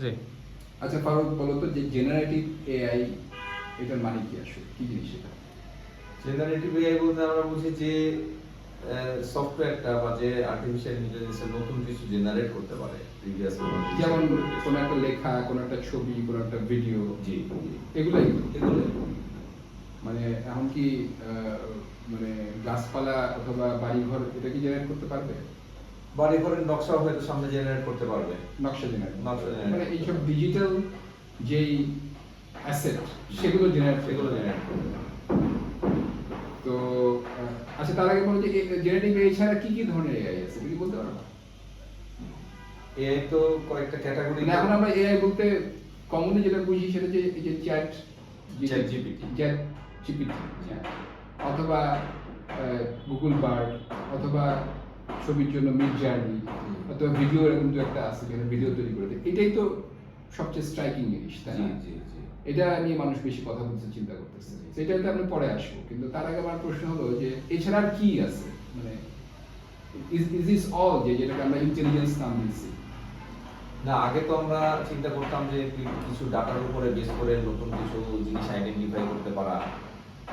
জি। আচ্ছা ফারুক, বলো তো যে জেনারেটিভ এআই এটার মানে কি আসলে, কি জিনিস এটা? জেনারেটিভ এআই বলতে আমরা বুঝি যে সফটওয়্যারটা বা যে আর্টিফিশিয়াল ইন্টেলিজেন্সের নতুন কিছু জেনারেট করতে পারে প্রিভিয়াস কোনো জিনিস যেমন করে গেছে। কোনো একটা লেখা, কোনো একটা ছবি, কোনো একটা ভিডিও, জি এগুলাই এগুলো মানে এখন কি মানে গাছপালা অথবা বাড়িঘর এটা কি জেনারেট করতে পারবে? বাড়ি ঘরের নকশা হয়তো সামনে জেনারেট করতে পারবে। নকশা জেনারেট, নকশা generate মানে করতে এইসব পারবে। ডিজিটাল যেই অ্যাসেট সেগুলো জেনারেট সেগুলো জেনারেট করতে পারবে। তো আচ্ছা, তার আগে বলো যে জেনারেটিভ এআই ছাড়া কি কি ধরনের এআই আছে, তুমি কি বলতে পারো? এআই তো কয়েকটা ক্যাটাগরি। মানে এখন আমরা এআই বলতে কমনলি যেটা বুঝি সেটা যে এই যে চ্যাট GPT। চ্যাট জিপিটি, অথবা গুগল বার্ড, অথবা ছবির জন্য মিড জার্নি, অথবা ভিডিও, এরকম তো একটা আছে যেখানে ভিডিও তৈরি করে দেয়। এটাই তো সবচেয়ে স্ট্রাইকিং জিনিস, তাই না? জি জি জি। এটা নিয়ে মানুষ বেশি কথা বলতে চিন্তা করতেছে, সেটাতে আমরা পরে আসবো। কিন্তু তার আগে আমার প্রশ্ন হলো যে এছাড়া আর কি আছে, মানে ইজ দিস অল, যেটাকে আমরা ইন্টেলিজেন্স নাম দিচ্ছি? না, আগে তো আমরা চিন্তা করতাম যে কিছু ডাটার উপরে বেস করে নতুন কিছু জিনিস আইডেন্টিফাই করতে পারা,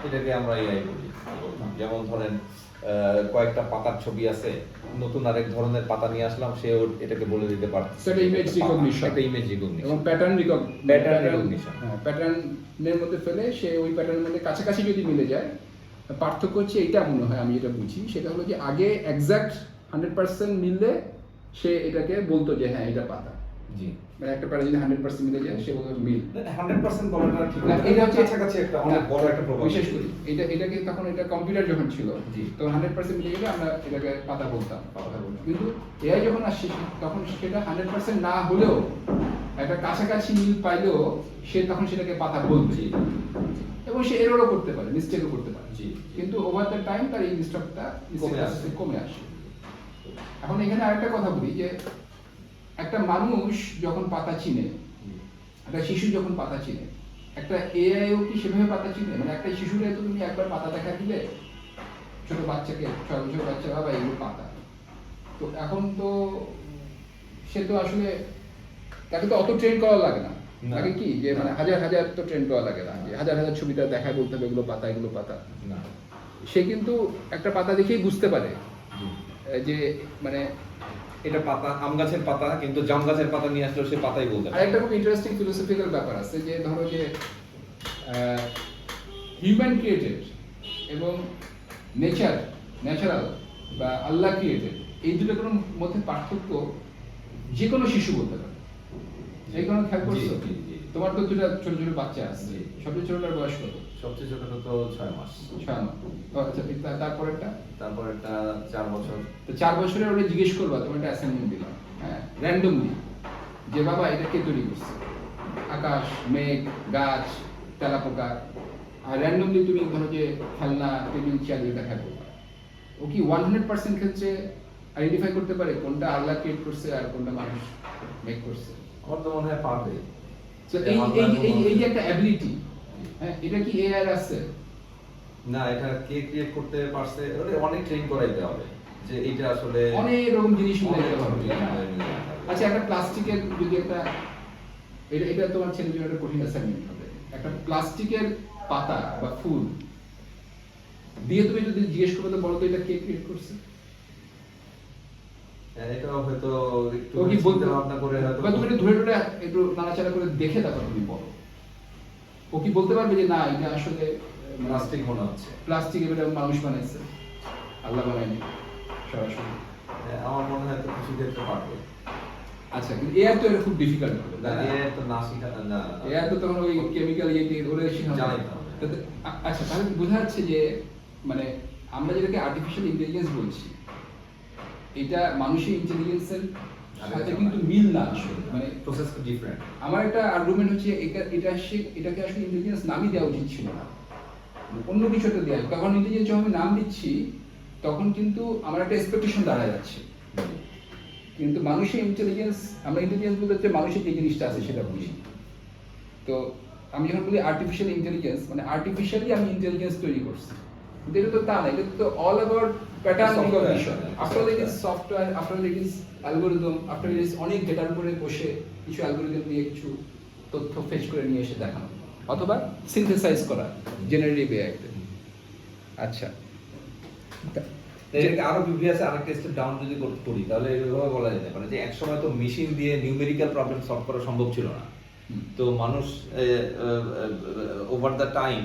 এটাকে আমরা এআই বলি বলতাম। যেমন ধরেন কয়েকটা পাতার ছবি আছে, নতুন আরেক ধরনের পাতা নিয়ে আসলাম, সে এটাকে বলে দিতে পারছে সেটা ইমেজ রিকগনিশন, একটা ইমেজ এবং রিকগনিশন। Pattern Pattern recognition। হ্যাঁ, প্যাটার্নের মধ্যে ফেলে সে ওই প্যাটার্নের মধ্যে কাছাকাছি যদি মিলে যায়, পার্থক্য হচ্ছে এইটা মনে হয়, আমি যেটা বুঝি সেটা হলো যে আগে এক্সাক্ট 100% মিললে সে এটাকে বলতো যে হ্যাঁ এটা পাতা, জি। মানে একটা প্যাটার্ন যদি 100% মিলে যায় সে বলতো মিল। 100% বলাটা ঠিক না, না, এটা হচ্ছে কাছাকাছি একটা অনেক বড় একটা প্রভাব। বিশেষ করে এটাকে তখন এটা কম্পিউটার যখন ছিল, জি। তো 100% মিলে গেলে আমরা এটাকে পাতা বলতাম। কিন্তু এআই যখন আসছে তখন সেটা 100% না হলেও একটা কাছাকাছি মিল পাইলেও সে তখন সেটাকে পাতা বলবে, জি। এবং সে এররও করতে পারে, মিস্টেকও করতে পারে। জি। কিন্তু ওভার দ্য টাইম তার এই মিস্টেকটা কমে আসে। এখন এখানে আরেকটা কথা বলি যে একটা মানুষ যখন পাতা চিনে, একটা শিশু যখন পাতা চিনে, একটা এআইও কি সেভাবে পাতা চিনে? মানে একটা শিশুরে তো তুমি একবার পাতা দেখা দিলে, ছোট বাচ্চাকে, 6 বছর বাচ্চা, বাবা এগুলো পাতা, তো এখন তো সে তো আসলে তাকে তো অত ট্রেন করা লাগে না। না। আগে কি যে মানে হাজার হাজার তো ট্রেন করা লাগে না, যে হাজার হাজার ছবিটা দেখায় বলতে হবে এগুলো পাতা, এগুলো পাতা। না। সে কিন্তু একটা পাতা দেখেই বুঝতে পারে জি। যে মানে। এটা পাতা, আম গাছের পাতা, কিন্তু জাম গাছের পাতা নিয়ে আসলেও সে পাতাই বলতে পারে। আরেকটা খুব ইন্টারেস্টিং ফিলোসফিক্যাল ব্যাপার আছে, যে ধরো যে হিউম্যান ক্রিয়েটেড এবং ন্যাচারাল বা আল্লাহ ক্রিয়েটেড, এই দুটোর কোনো মধ্যে পার্থক্য যে কোনো শিশু বলতে পারে। এই কোনো খেয়াল করছো? জি, জি, জি। তোমার তো দুটো ছোট ছোট বাচ্চা আছে, জি। সবচেয়ে ছোটটার বয়স কত? সবচেয়ে ছোটটা তো 6 মাস। 6 মাস। আচ্ছা, তারপরেরটা? তারপর একটা 4 বছর। তো 4 বছরে ওরা জিজ্ঞেস করবা, তোমার একটা অ্যাসাইনমেন্ট দিলাম, হ্যাঁ, র্যান্ডমলি, যে বাবা এটা কে তৈরি করছে? আকাশ, মেঘ, গাছ, তেলাপোকা, আর র্যান্ডমলি তুমি ধরো যে খেলনা, টেবিল, চেয়ার দেখা করবা। ও কি 100% ক্ষেত্রে আইডেন্টিফাই করতে পারে কোনটা আল্লাহ ক্রিয়েট করছে আর কোনটা মানুষ মেক করছে? আমার তো মনে হয় পারবে। তো এই যে একটা অ্যাবিলিটি, হ্যাঁ, এটা কি এআই আছে? না, এটা কে ক্রিয়েট করতে পারছে, ওরে অনেক ট্রেন করাইতে হবে যে এটা আসলে অনেক রকম জিনিস মিলাইতে অনেক হবে, জিনিস তাই না? মিলাইতে হবে। আচ্ছা, একটা প্লাস্টিকের যদি একটা, এটা তোমার ছেলের জন্য একটা কঠিন অ্যাসাইনমেন্ট হবে। একটা প্লাস্টিকের পাতা বা ফুল দিয়ে তুমি যদি জিজ্ঞেস করো তো বলো তো এটা কে ক্রিয়েট করছে? এটাও হয়তো একটু ও কি বলতে চিন্তা ভাবনা করে হয়তো, বা তুমি একটু ধরে ধরে একটু নাড়াচাড়া করে দেখে তারপর তুমি বলো। ও কি বলতে পারবে যে না এটা আসলে প্লাস্টিক মনে হচ্ছে? প্লাস্টিক, এটা মানুষ বানাইছে, আল্লাহ বানায়নি সরাসরি? আমার মনে হয় তো কিছু ক্ষেত্রে পারবে। আচ্ছা, কিন্তু এআই তো এটা খুব ডিফিকাল্ট হবে, না, তাই না? এর তো না শিখা না। এআই তো তখন ওই কেমিক্যাল ইয়ে দিয়ে ওরে শেখানো জানাইতে হবে। আচ্ছা, তাহলে বোঝা যাচ্ছে যে মানে আমরা যেটাকে আর্টিফিশিয়াল ইন্টেলিজেন্স বলছি, এটা মানুষের ইন্টেলিজেন্সের সাথে কিন্তু মিল না আসলে। মানে প্রসেস ডিফারেন্ট। আমার একটা আর্গুমেন্ট হচ্ছে এটাকে আসলে ইন্টেলিজেন্স নামই দেওয়া উচিত ছিল না, অন্য কিছু একটা দেওয়া। তখন ইন্টেলিজেন্স যখন আমি নাম দিচ্ছি তখন কিন্তু আমার একটা এক্সপেকটেশন দাঁড়া যাচ্ছে। কিন্তু মানুষের ইন্টেলিজেন্স, আমরা ইন্টেলিজেন্স বলতে হচ্ছে মানুষের যে জিনিসটা আছে সেটা বুঝি। তো আমি যখন বলি আর্টিফিশিয়াল ইন্টেলিজেন্স, মানে আর্টিফিশিয়ালি আমি ইন্টেলিজেন্স তৈরি করছি, কিন্তু এটা তো তা না, এটা তো all about pattern Software, recognition. yeah. After it is software, after it is algorithm, after it is অনেক ডেটার উপরে বসে কিছু অ্যালগরিদম দিয়ে কিছু তথ্য ফেচ করে নিয়ে এসে দেখানো অথবা সিনথেসাইজ করা জেনারেটিভ এআইতে। আচ্ছা, এটাকে আরো প্রিভিয়াসে আরেকটা স্টেপ ডাউন যদি করি তাহলে এভাবে বলা যেতে পারে যে একসময় তো মেশিন দিয়ে নিউমেরিক্যাল প্রবলেম সলভ করা সম্ভব ছিল না। তো মানুষ ওভার দ্য টাইম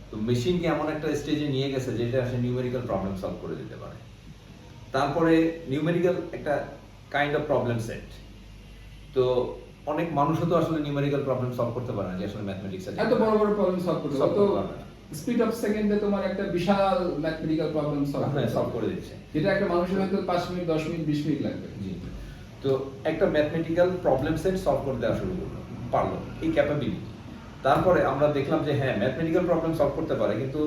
তো মেশিনকে এমন একটা স্টেজে নিয়ে গেছে যেটা সে নিউমেরিক্যাল প্রবলেম সলভ করে দিতে পারে। তারপরে নিউমেরিক্যাল একটা কাইন্ড অফ প্রবলেম সেট, তো অনেক মানুষও তো আসলে নিউমেরিক্যাল প্রবলেম সলভ করতে পারে না যে আসলে ম্যাথমেটিক্স এত বড় বড় প্রবলেম সলভ করতে Solve তো করতে পারবে না। স্পিড অফ সেকেন্ডে তোমার একটা বিশাল ম্যাথমেটিক্যাল প্রবলেম সলভ করে দিচ্ছে, যেটা একটা মানুষের হয়তো 5 মিনিট 10 মিনিট 20 মিনিট লাগবে। জি। তো একটা ম্যাথমেটিক্যাল প্রবলেম সেট সলভ করে দেওয়া শুরু করলো, পারলো, এই ক্যাপাবিলিটি। তারপরে আমরা দেখলাম যে হ্যাঁ ম্যাথমেটিক্যাল প্রবলেম সলভ করতে পারে, কিন্তু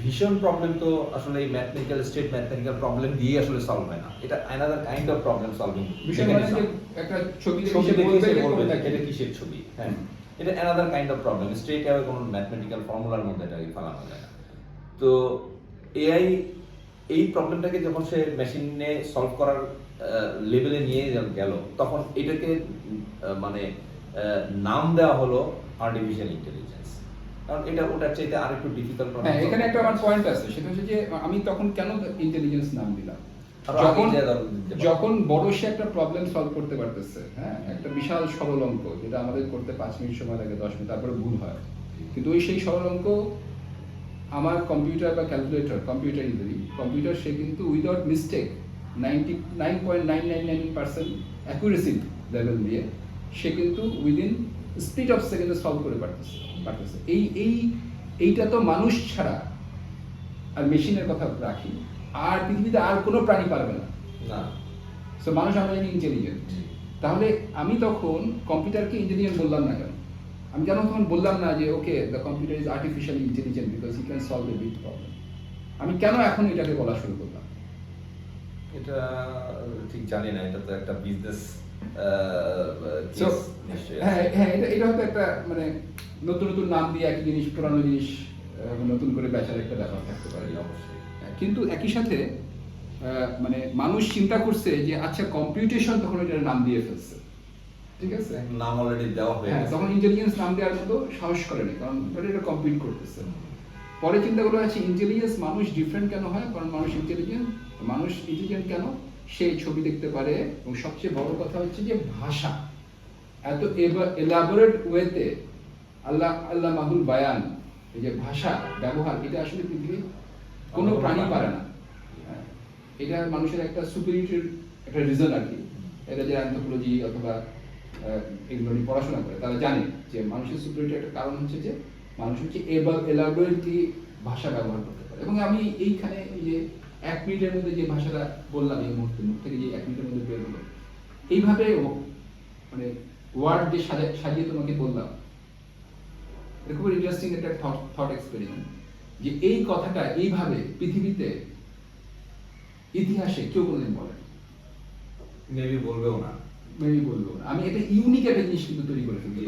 ভিশন প্রবলেম তো আসলে এই ম্যাথমেটিক্যাল স্টেট ম্যাথমেটিক্যাল প্রবলেম দিয়ে আসলে সলভ হয় না। এটা another kind of problem solving. বিষয় মানে যে একটা ছবি ছবি দেখে দেখে সে বলবে বলবে এটা কিসের ছবি। হ্যাঁ, এটা another kind of problem, straight away কোনো ম্যাথমেটিক্যাল ফর্মুলার মধ্যে এটাকে ফেলানো যায় না। তো এআই এই প্রবলেমটাকে যখন সে মেশিনে সলভ করার লেভেলে নিয়ে গেল, তখন এটাকে মানে নাম দেওয়া হলো আর্টিফিশিয়াল ইন্টেলিজেন্স, কারণ এটা ওটার চাইতে আরেকটু ডিফিকাল্ট। হ্যাঁ, এখানে একটা আমার পয়েন্ট আছে, সেটা হচ্ছে যে আমি তখন কেন ইন্টেলিজেন্স নাম দিলাম, যখন যখন বড় সে একটা প্রবলেম সলভ করতে পারতেছে, হ্যাঁ, একটা বিশাল সরল অঙ্ক যেটা আমাদের করতে 5 মিনিট সময় লাগে, 10 মিনিট, তারপরে ভুল হয়, কিন্তু ওই সেই সরল অঙ্ক আমার কম্পিউটার বা ক্যালকুলেটর, কম্পিউটার সে কিন্তু উইদাউট মিস্টেক 99.999% অ্যাকুরেসি লেভেল দিয়ে সে কিন্তু উইদিন স্পিড অফ সেকেন্ডে সলভ করে পারতেছে। এইটা তো মানুষ ছাড়া, আর মেশিনের কথা রাখি, আর পৃথিবীতে আর কোনো প্রাণী পারবে না। সো মানুষ আমরা জানি ইন্টেলিজেন্ট, তাহলে আমি তখন কম্পিউটারকে ইঞ্জিনিয়ার বললাম না কেন? আমি কেন তখন বললাম না যে okay the computer is artificially intelligent because he can solve a big problem? আমি কেন এখন এটাকে বলা শুরু করলাম? এটা ঠিক জানি না, এটা তো একটা বিজনেস। হ্যাঁ, এটা হয়তো একটা মানে নতুন নতুন নাম দিয়ে একই জিনিস পুরানো জিনিস নতুন করে বেচার একটা ব্যাপার থাকতে পারে অবশ্যই, কিন্তু একই সাথে মানে মানুষ চিন্তা করছে যে আচ্ছা কম্পিউটেশন, তখন এটার নাম দিয়ে ফেলছে, ঠিক আছে, নাম অলরেডি দেওয়া হয়ে হ্যাঁ, গেছে। তখন ইন্টেলিজেন্স নাম দেওয়ার মতো সাহস করেনি, কারণ এটা কম্পিট করতেছে। পরে চিন্তা করা হচ্ছে ইন্টেলিজেন্স মানুষ ডিফারেন্ট কেন হয়, কারণ মানুষ ইন্টেলিজেন্ট কেন, সে ছবি দেখতে পারে, এবং সবচেয়ে বড় কথা হচ্ছে যে ভাষা এত এলাবোরেট ওয়েতে আল্লাহ মাহুল বায়ান, এই যে ভাষা ব্যবহার, এটা আসলে পৃথিবীর কোনো প্রাণী পারে না। এটা মানুষের একটা সুপিরিয়র একটা রিজন আর কি। এটা যে অ্যানথ্রোপোলজি অথবা এগুলো নিয়ে পড়াশোনা করে তারা জানে যে মানুষের সুপিরিয়র একটা কারণ হচ্ছে যে মানুষ হচ্ছে এলাবোরেটলি ভাষা ব্যবহার করতে পারে। এবং আমি এইখানে এই যে 1 মিনিটের মধ্যে যে ভাষাটা বললাম, এই মুহূর্তে মুখ থেকে যে 1 মিনিটের মধ্যে বের হলো, এইভাবে মানে ওয়ার্ড যে সাজিয়ে তোমাকে বললাম, এটা খুব ইন্টারেস্টিং একটা থট এক্সপেরিমেন্ট, যে এই কথাটা এইভাবে পৃথিবীতে ইতিহাসে কেউ কোনোদিন বলে মেবি বলবেও না। আমি এটা ইউনিক একটা জিনিস কিন্তু তৈরি করে ফেলছি,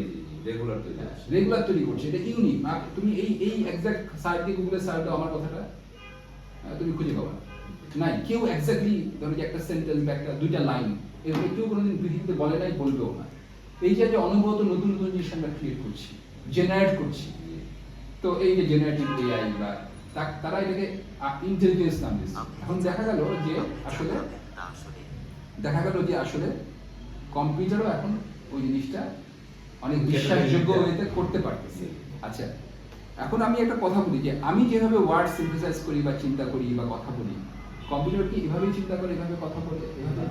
রেগুলার তৈরি করছি, এটা ইউনিক। তুমি এই এক্সাক্ট সার্চ দিয়ে গুগলে সার্চ দাও আমার কথাটা, তুমি খুঁজে পাবে নাই, কেউ এক্স্যাক্টলি ধরো যে একটা সেন্টেন্স বা একটা দুইটা লাইন এভাবে কেউ কোনোদিন পৃথিবীতে বলে নাই, বলবেও না। এই যে অনুভূত নতুন নতুন জিনিস আমরা ক্রিয়েট করছি, জেনারেট করছি, তো এই যে জেনারেটিভ এআই বা তারা এটাকে ইন্টেলিজেন্স নাম দিচ্ছে। এখন দেখা গেল যে আসলে কম্পিউটারও এখন ওই জিনিসটা অনেক বিশ্বাসযোগ্য ওয়েতে করতে পারতেছে। আচ্ছা, এখন আমি একটা কথা বলি যে আমি যেভাবে ওয়ার্ড সিনথেসাইজ করি বা চিন্তা করি বা কথা বলি, কম্পিউটার কি এভাবেই চিন্তা করে, এভাবে কথা বলে, এভাবে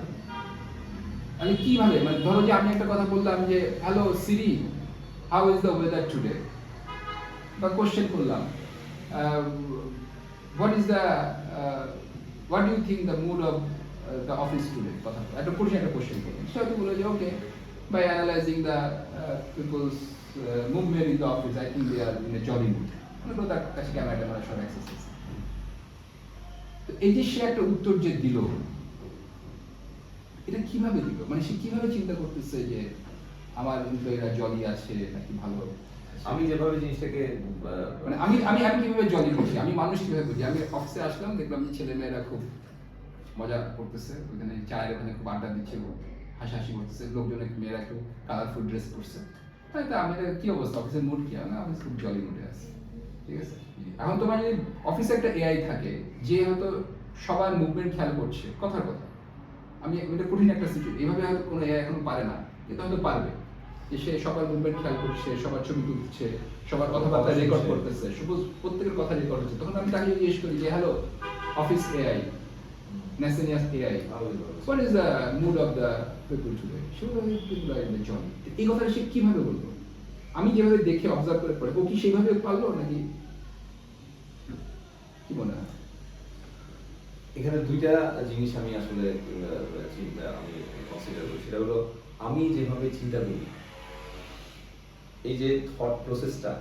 মানে কিভাবে, মানে ধরো যে আমি একটা কথা বললাম যে hello Siri, how is the weather today, বা কোশ্চেন করলাম what do you think the mood of the office today, কথা একটা কোশ্চেন করলাম, সে হয়তো বলে যে ওকে, by analyzing the people's movement in the office, I think they are in a jolly mood, মানে তার কাছে ক্যামেরাটা মানে সব এক্সারসাইজ। তো এই যে সে একটা উত্তর যে দিল, এটা কিভাবে দিল, মানে সে কিভাবে চিন্তা করতেছে যে আমার এরা জলি আছে নাকি ভালো, আমি যেভাবে জিনিসটাকে মানে আমি কিভাবে জলি করছি, আমি মানুষ কিভাবে বুঝি। আমি অফিসে আসলাম, দেখলাম যে ছেলে মেয়েরা খুব মজা করতেছে, ওখানে চায়ের ওখানে খুব আড্ডা দিচ্ছে, হাসাহাসি করতেছে, লোকজন মেয়েরা একটু কালারফুল ড্রেস করছে। তাই তো আমি কি অবস্থা, অফিসের মুড কি? আমি অফিস খুব জলি মুডে আছে, ঠিক আছে। এখন তোমার যদি অফিসে একটা এআই থাকে যে হয়তো সবার মুভমেন্ট খেয়াল করছে, কথার কথা, আমি এটা কঠিন একটা সিচুয়েশন, এইভাবে হয়তো কোনো এআই এখনো পারে না, কিন্তু হয়তো পারবে যে সে সবার মুভমেন্ট খেয়াল করছে, সবার ছবি তুলছে, সবার কথাবার্তা রেকর্ড করতেছে, সাপোজ প্রত্যেকের কথা রেকর্ড হচ্ছে, তখন আমি তাকে জিজ্ঞেস করি যে hello office AI, Nasenia's AI, what is the mood of the people today? She will say people are in the joy. এই কথাটা সে কিভাবে বলবো? আমি যেভাবে দেখে অবজার্ভ করে পড়ে, ও কি সেইভাবে পারলো নাকি কি মনে হয়? এখানে দুইটা জিনিস আমি আসলে আমি কনসিডার করি। সেটা হলো আমি যেভাবে চিন্তা করি, এই যে থট প্রসেসটা,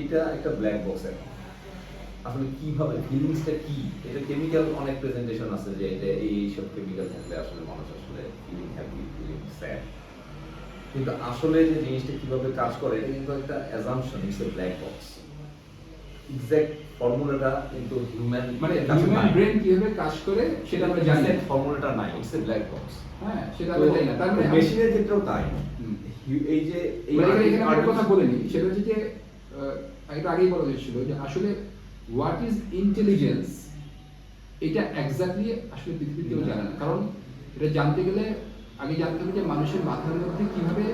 এটা একটা ব্ল্যাক বক্স। এখন আসলে কিভাবে ফিলিংসটা কি, এটা কেমিক্যাল অনেক প্রেজেন্টেশন আছে যে এটা এই সব কেমিক্যাল থাকলে আসলে মানুষ আসলে ফিলিং হ্যাপি, ফিলিং স্যাড, কিন্তু আসলে যে জিনিসটা কিভাবে কাজ করে এটা কিন্তু একটা assumption, it's a black box. Exact ফর্মুলাটা কিন্তু হিউম্যান মানে হিউম্যান ব্রেন কিভাবে কাজ করে সেটা আমরা জানি না, ফর্মুলাটা নাই, ইটস এ ব্ল্যাক বক্স। হ্যাঁ, সেটা আমরা জানি না। তার মানে মেশিনের ক্ষেত্রেও তাই। এই যে এই এখানে একটা কথা বলে নি, সেটা হচ্ছে যে একটু আগেই বলা হয়েছিল যে আসলে হোয়াট ইজ ইন্টেলিজেন্স, এটা এক্স্যাক্টলি আসলে পৃথিবীর কেউ জানে না। কারণ এটা জানতে গেলে আগে জানতে হবে যে মানুষের মাথার মধ্যে কিভাবে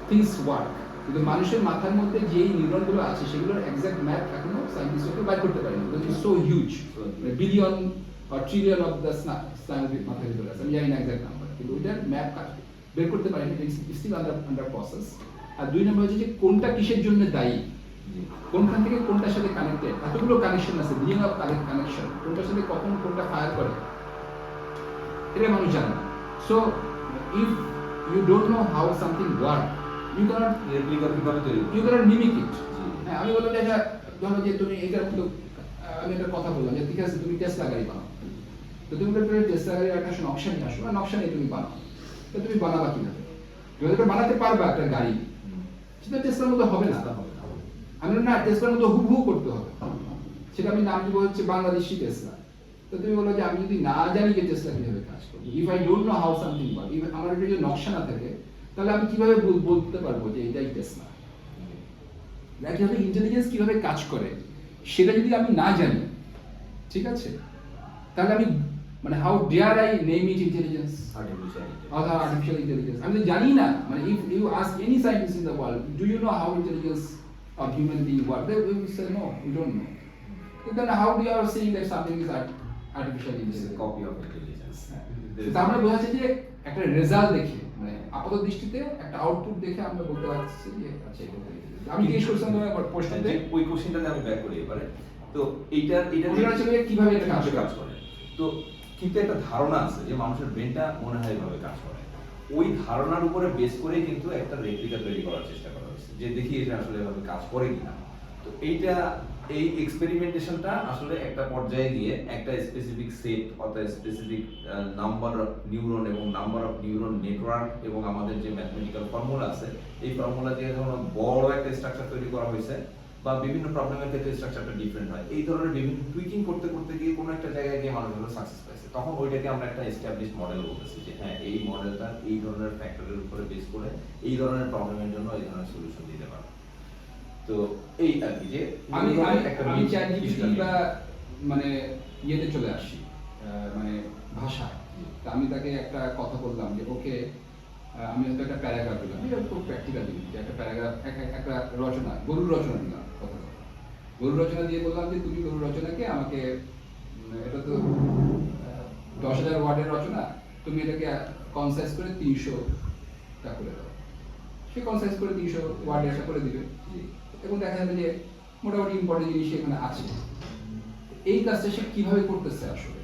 থিংস ওয়ার্ক, কিন্তু মানুষের মাথার মধ্যে যেই নিউরনগুলো আছে সেগুলোর এক্সাক্ট ম্যাপ এখনো সায়েন্টিস্টরা বাইর করতে পারেনি, because it's so huge, billion or trillion of the স্নায়ুবিক মাথার ভিতরে আছে, আমি জানি না এক্সাক্ট নাম্বার, কিন্তু ওইটার ম্যাপ বের করতে পারেনি, ইটস স্টিল আন্ডার প্রসেস। আর দুই নম্বর হচ্ছে যে কোনটা কিসের জন্য দায়ী, কোনখান থেকে কোনটার সাথে কানেক্টেড, এতগুলো কানেকশন আছে, বিলিয়ন অফ কানেকশন, কোনটার সাথে কখন কোনটা ফায়ার করে এটা মানুষ জানে না। So if you don't know how something work, you can't replica কিভাবে তৈরি করবে, ইউ ক্যানট মিমিক ইট। হ্যাঁ, আমি বললাম যে এটা ধরো যে তুমি এটার মতো, আমি একটা কথা বললাম যে ঠিক আছে তুমি টেসলা গাড়ি বানাও, তো তুমি বলতে টেসলা গাড়ির একটা নকশা নিয়ে আসো, আর নকশা নিয়ে তুমি বানাও, তো তুমি বানাবা কিভাবে? তুমি এটা বানাতে পারবা একটা গাড়ি, সেটা টেসলার মতো হবে না। আমি না টেসলার মতো হুবহু করতে হবে, সেটা আমি নাম দিব হচ্ছে বাংলাদেশি টেসলা। তো তুমি বলো যে আমি যদি না জানি যে টেসলা কিভাবে কাজ করে, if I don't know how something work, if আমার যদি নকশা না থাকে, তাহলে আমি কিভাবে বলতে পারবো যে এটাই টেসলা? একইভাবে ইন্টেলিজেন্স কিভাবে কাজ করে সেটা যদি আমি না জানি, ঠিক আছে, তাহলে আমি মানে how dare I name it intelligence, artificial intelligence. আমি তো জানি না, মানে if you ask any scientist in the world, do you know how intelligence of human being work, they will say no, we don't know. Then how do you are saying that something is artificial intelligence? Copy of intelligence. তার মানে বোঝা যাচ্ছে যে একটা result দেখে, মানে আপাত দৃষ্টিতে একটা আউটপুট দেখে আমরা বলতে পারছি যে আচ্ছা এটা intelligence। আমি জিজ্ঞেস করছিলাম তোমার প্রশ্নতে, ওই কোশ্চেনটাতে আমি ব্যাক করি এবারে। তো এটা কিভাবে এটা কাজ করে, তো কিন্তু একটা ধারণা আছে যে মানুষের ব্রেনটা মনে হয় এভাবে কাজ করে, ওই ধারণার উপরে বেস করে কিন্তু একটা রেপ্লিকা তৈরি করার চেষ্টা করা হয়েছে যে দেখি এটা আসলে এভাবে কাজ করে কিনা। তো এইটা এই এক্সপেরিমেন্টেশনটা আসলে একটা পর্যায়ে গিয়ে একটা স্পেসিফিক সেট অর্থাৎ স্পেসিফিক নাম্বার অফ নিউরন এবং নাম্বার অফ নিউরন নেটওয়ার্ক এবং আমাদের যে ম্যাথমেটিক্যাল ফর্মুলা আছে, এই ফর্মুলা দিয়ে ধরুন বড় একটা স্ট্রাকচার তৈরি করা হয়েছে, বা বিভিন্ন প্রবলেমের ক্ষেত্রে স্ট্রাকচারটা ডিফারেন্ট হয়, এই ধরনের বিভিন্ন টুইকিং করতে করতে গিয়ে কোনো একটা জায়গায় গিয়ে মানুষ হলো সাকসেস পাইছে, তখন ওইটাকে আমরা একটা এস্টাবলিশ মডেল বলতেছি যে হ্যাঁ এই মডেলটা এই ধরনের ফ্যাক্টরের উপরে বেস করে এই ধরনের প্রবলেমের জন্য এই ধরনের সলিউশন দিতে পারে। তো এই আর কি যে আমি চ্যাটজিপিটি বা মানে ইয়েতে চলে আসি, মানে ভাষা, তা আমি তাকে একটা কথা বললাম যে ওকে আমি হয়তো একটা প্যারাগ্রাফ দিলাম, এটা খুব প্র্যাকটিক্যাল জিনিস, যে একটা প্যারাগ্রাফ একটা রচনা, গরুর রচনা দিলাম, কথা গরুর রচনা দিয়ে বললাম যে তুমি গরুর রচনাকে আমাকে, এটা তো 10,000 ওয়ার্ডের রচনা, তুমি এটাকে কনসাইজ করে 300টা করে দাও। সে কনসাইজ করে 300 ওয়ার্ডে একটা করে দিবে, এবং দেখা যাবে যে মোটামুটি ইম্পর্টেন্ট জিনিস এখানে আছে। এই কাজটা সে কিভাবে করতেছে আসলে?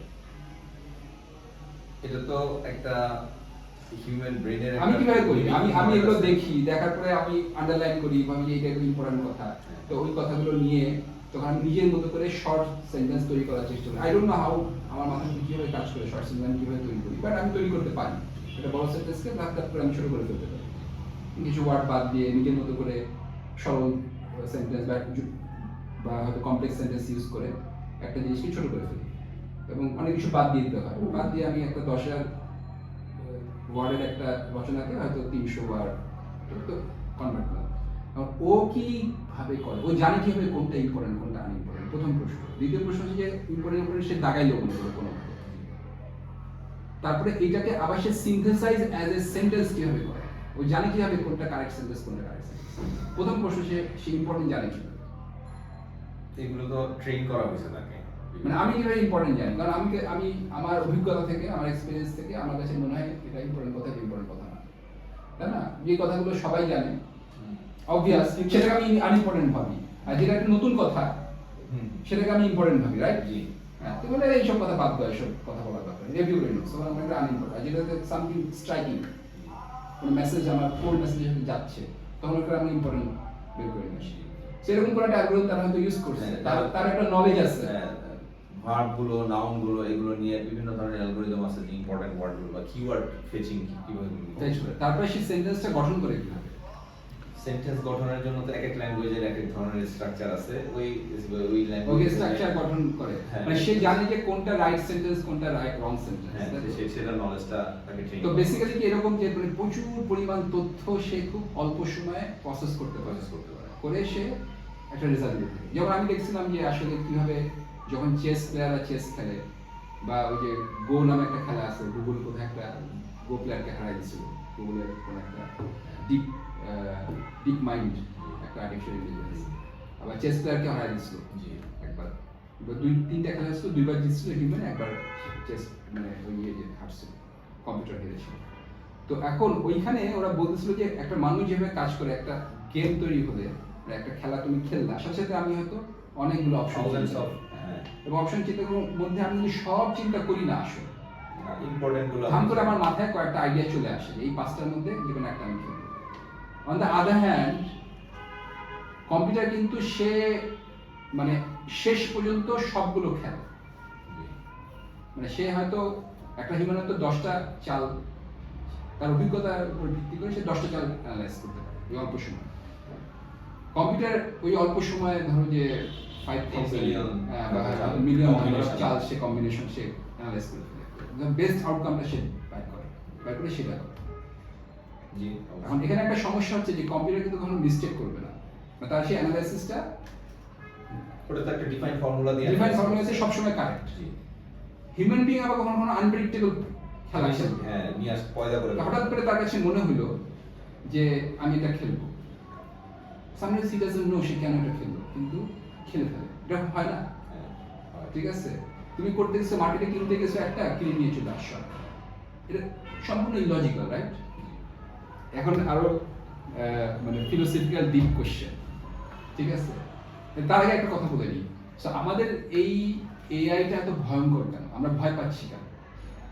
এটা তো একটা হিউম্যান ব্রেনের, আমি কিভাবে করি, আমি এগুলো দেখি, দেখার পরে আমি আন্ডারলাইন করি, ভাবি যে এটা একটা ইম্পর্টেন্ট কথা, তো ওই কথাগুলো নিয়ে তখন আমি নিজের মতো করে শর্ট সেন্টেন্স তৈরি করার চেষ্টা করি। আই ডোন্ট নো হাউ আমার মাথায় কিভাবে কাজ করে শর্ট সেন্টেন্স কিভাবে তৈরি করি, বাট আমি তৈরি করতে পারি। একটা বড় সেন্টেন্সকে ধাপ ধাপ করে আমি ছোট করে ফেলতে পারি। কিছু ওয়ার্ড বাদ দিয়ে নিজের মতো করে সরল সেন্টেন্স বা হয়তো কমপ্লেক্স সেন্টেন্স ইউজ করে একটা জিনিসকে ছোট করে ফেলি এবং অনেক কিছু বাদ দিয়ে দিতে হয়। বাদ দিয়ে আমি একটা 10,000 ওয়ার্ডের একটা রচনাকে হয়তো 300 ওয়ার্ড তো কনভার্ট করলাম। ও কি ভাবে করে, ও জানে কিভাবে কোনটা ইম্পর্টেন্ট কোনটা আনইম্পর্টেন্ট, প্রথম প্রশ্ন। দ্বিতীয় প্রশ্ন হচ্ছে যে ইম্পর্টেন্ট সে দাগাইলো মনে করে কোনো। তারপরে এটাকে আবার সে সিনথেসাইজ অ্যাজ এ সেন্টেন্স কিভাবে করে, ও জানে কিভাবে কোনটা কারেক্ট সেন্টেন্স কোনটা কারেক্ট সেন্টেন্স। প্রথম প্রশ্ন সে ইম্পর্টেন্ট জানে কিভাবে। এগুলো তো ট্রেন করা হয়েছে তাকে। মানে আমি কিভাবে ইম্পর্টেন্ট জানি, কারণ আমি আমার অভিজ্ঞতা থেকে আমার এক্সপিরিয়েন্স থেকে আমার কাছে মনে হয় এটা ইম্পর্টেন্ট কথা, ইম্পর্টেন্ট কথা না, তাই না? যে কথাগুলো সবাই জানে অবভিয়াস সেটাকে আমি আনইম্পর্টেন্ট ভাবি, আর যেটা একটা নতুন কথা সেটাকে আমি ইম্পর্টেন্ট ভাবি, রাইট? জি। হ্যাঁ, তো বলে এইসব কথা বাদ দাও, এইসব কথা বলার দরকার নেই, এভরিবডি নোস তখন আমরা একটা আনইম্পর্টেন্ট, আর যেটাতে সামথিং স্ট্রাইকিং কোনো মেসেজ আমার কোর মেসেজের সাথে যাচ্ছে তখন ওটা আমি ইম্পর্টেন্ট বের করে নিই। সেরকম করে একটা অ্যালগরিদম তারা হয়তো ইউজ করছে, তার একটা নলেজ আছে, ভার্ব গুলো, নাউন গুলো, এগুলো নিয়ে বিভিন্ন ধরনের অ্যালগরিদম আছে, যে ইম্পর্টেন্ট ওয়ার্ড গুলো বা কিওয়ার্ড ফেচিং কিভাবে করবে। তারপরে সেই সেন্টেন্সটা গঠন করে কিভাবে। সেন্টেন্স গঠনের জন্য তো এক এক ল্যাঙ্গুয়েজের এক এক ধরনের স্ট্রাকচার আছে, ওই ওকে স্ট্রাকচার গঠন করে, মানে সে জানে যে কোনটা রাইট সেন্টেন্স কোনটা রাইট রং সেন্টেন্স। হ্যাঁ, সেটা নলেজটা তাকে ট্রেন। তো বেসিক্যালি কি এরকম যে মানে প্রচুর পরিমাণ তথ্য সে খুব অল্প সময়ে প্রসেস করতে পারে, করে সে একটা রেজাল্ট দিতে পারে। যেমন আমি দেখছিলাম যে আসলে কিভাবে যখন চেস প্লেয়াররা চেস খেলে, বা ওই যে গো নামে একটা খেলা আছে, গুগল কোথায় একটা গো প্লেয়ারকে হারাই দিয়েছিল, গুগলের কোন একটা ডিপ মাইন্ড একটা আর্টিফিশিয়াল ইন্টেলিজেন্স, আবার চেস প্লেয়ারকে হারাই দিয়েছিল একবার, তিনটা খেলা ছিল, দুইবার জিতছিল হিউম্যান, একবার চেস মানে ওই যে হারছিল, কম্পিউটার হেরেছিল। তো এখন ওইখানে ওরা বলতেছিল যে একটা মানুষ যেভাবে কাজ করে, একটা গেম তৈরি হলে একটা খেলা তুমি খেললা, সাথে সাথে আমি হয়তো অনেকগুলো অপশন এবং অপশন চিন্তা মধ্যে আমি যদি সব চিন্তা করি না, আসলে ইম্পর্টেন্ট গুলো ধাম করে আমার মাথায় কয়েকটা আইডিয়া চলে আসে, এই পাঁচটার মধ্যে যে কোনো একটা আমি খেলবো। On the other hand computer কিন্তু সে মানে শেষ পর্যন্ত সবগুলো খেলে, মানে সে হয়তো একটা হিউম্যান হয়তো 10টা চাল তার অভিজ্ঞতার উপর ভিত্তি করে সে 10টা চাল অ্যানালাইজ করতে পারে ওই অল্প সময়। কম্পিউটার ওই অল্প সময়ে ধরো যে 5,000 মিলিয়ন চাল সে কম্বিনেশন সে অ্যানালাইজ করে ফেলে, বেস্ট আউটকামটা সে বাই করে সেটা করে। এখন এখানে একটা সমস্যা হচ্ছে যে কম্পিউটার কিন্তু কখনো মিস্টেক করবে না, তার সেই অ্যানালাইসিসটা ওটা তো একটা ডিফাইন্ড ফর্মুলা দিয়ে, ডিফাইন্ড ফর্মুলা আছে, সব সময় কারেক্ট। হিউম্যান বিং আবার কখনো কখনো আনপ্রেডিক্টেবল খেলা খেলবে, হ্যাঁ নিয়ে আস পয়দা করে। হঠাৎ করে তার কাছে মনে হলো যে আমি এটা খেলবো, সামটাইমস হি ডাজন্ট নো সে কেন এটা খেললো, কিন্তু খেলে ফেলে। এটা হয় না? ঠিক আছে, তুমি করতে গেছো মার্কেটে কিনতে গেছো একটা, কিনে নিয়ে চলে আসছো, এটা সম্পূর্ণ ইলজিক্যাল, রাইট? এখন আরো মানে ফিলোসফিক্যাল ডিপ কোশ্চেন, ঠিক আছে? তার আগে একটা কথা বলে নিই, আমাদের এই এআইটা এত ভয়ঙ্কর কেন, আমরা ভয় পাচ্ছি কেন?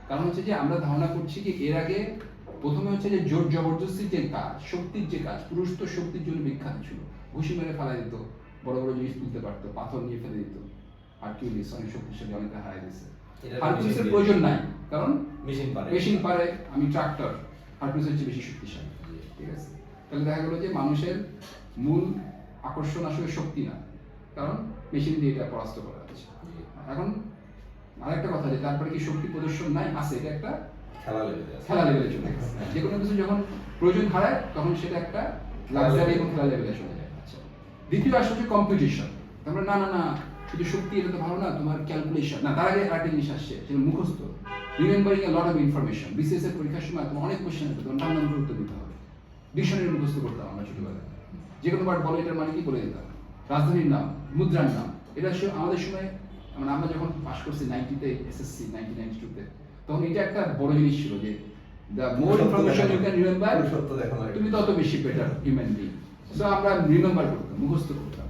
কারণ হচ্ছে যে আমরা ধারণা করছি কি এর আগে প্রথমে হচ্ছে যে জোর জবরদস্তির যে কাজ, শক্তির যে কাজ, পুরুষ তো শক্তির জন্য বিখ্যাত ছিল, ঘুষি মেরে ফেলা দিত, বড় বড় জিনিস তুলতে পারতো, পাথর নিয়ে ফেলে দিত, হারকিউলিস অনেক শক্তিশালী, অনেকটা হারাই দিয়েছে। হারকিউলিসের প্রয়োজন নাই, কারণ মেশিন পারে, আমি ট্রাক্টর, হারকিউলিসের চেয়ে বেশি শক্তিশালী, ঠিক আছে? তাহলে দেখা গেল যে মানুষের মূল আকর্ষণ আসলে শক্তি না, কারণ মেশিন দিয়ে এটা পরাস্ত করা যাচ্ছে। এখন আরেকটা কথা, যে তারপরে কি শক্তি প্রদর্শন নাই, আছে, এটা একটা খেলা লেভেলে চলে গেছে। যে কোনো কিছু যখন প্রয়োজন হারায় তখন সেটা একটা লাক্সারি এবং খেলা লেভেলে চলে যায়। আচ্ছা, দ্বিতীয় আসলে হচ্ছে কম্পিটিশন। তারপরে না না না শুধু শক্তি এটা তো ভালো না, তোমার ক্যালকুলেশন না, তার আগে আরেকটা জিনিস আসছে, সেটা মুখস্থ, remembering A lot of information. BCS এর পরীক্ষার সময় তোমার অনেক কোশ্চেন আছে, তোমার নাম গুরুত্ব দিতে হবে। ডিকশনারি মুখস্থ করতাম আমরা ছোটবেলায়, যে কোনো ওয়ার্ড বলো এটার মানে কি বলে দিতাম, রাজধানীর নাম, মুদ্রার নাম, এটা আমাদের সময় মানে আমরা যখন পাস করছি 90-তে এসএসসি 1992-তে, তখন এটা একটা বড় জিনিস ছিল যে the more information you can remember, তুমি তত বেশি বেটার হিউম্যান বিং। সো আমরা রিমেম্বার করতাম, মুখস্থ করতাম।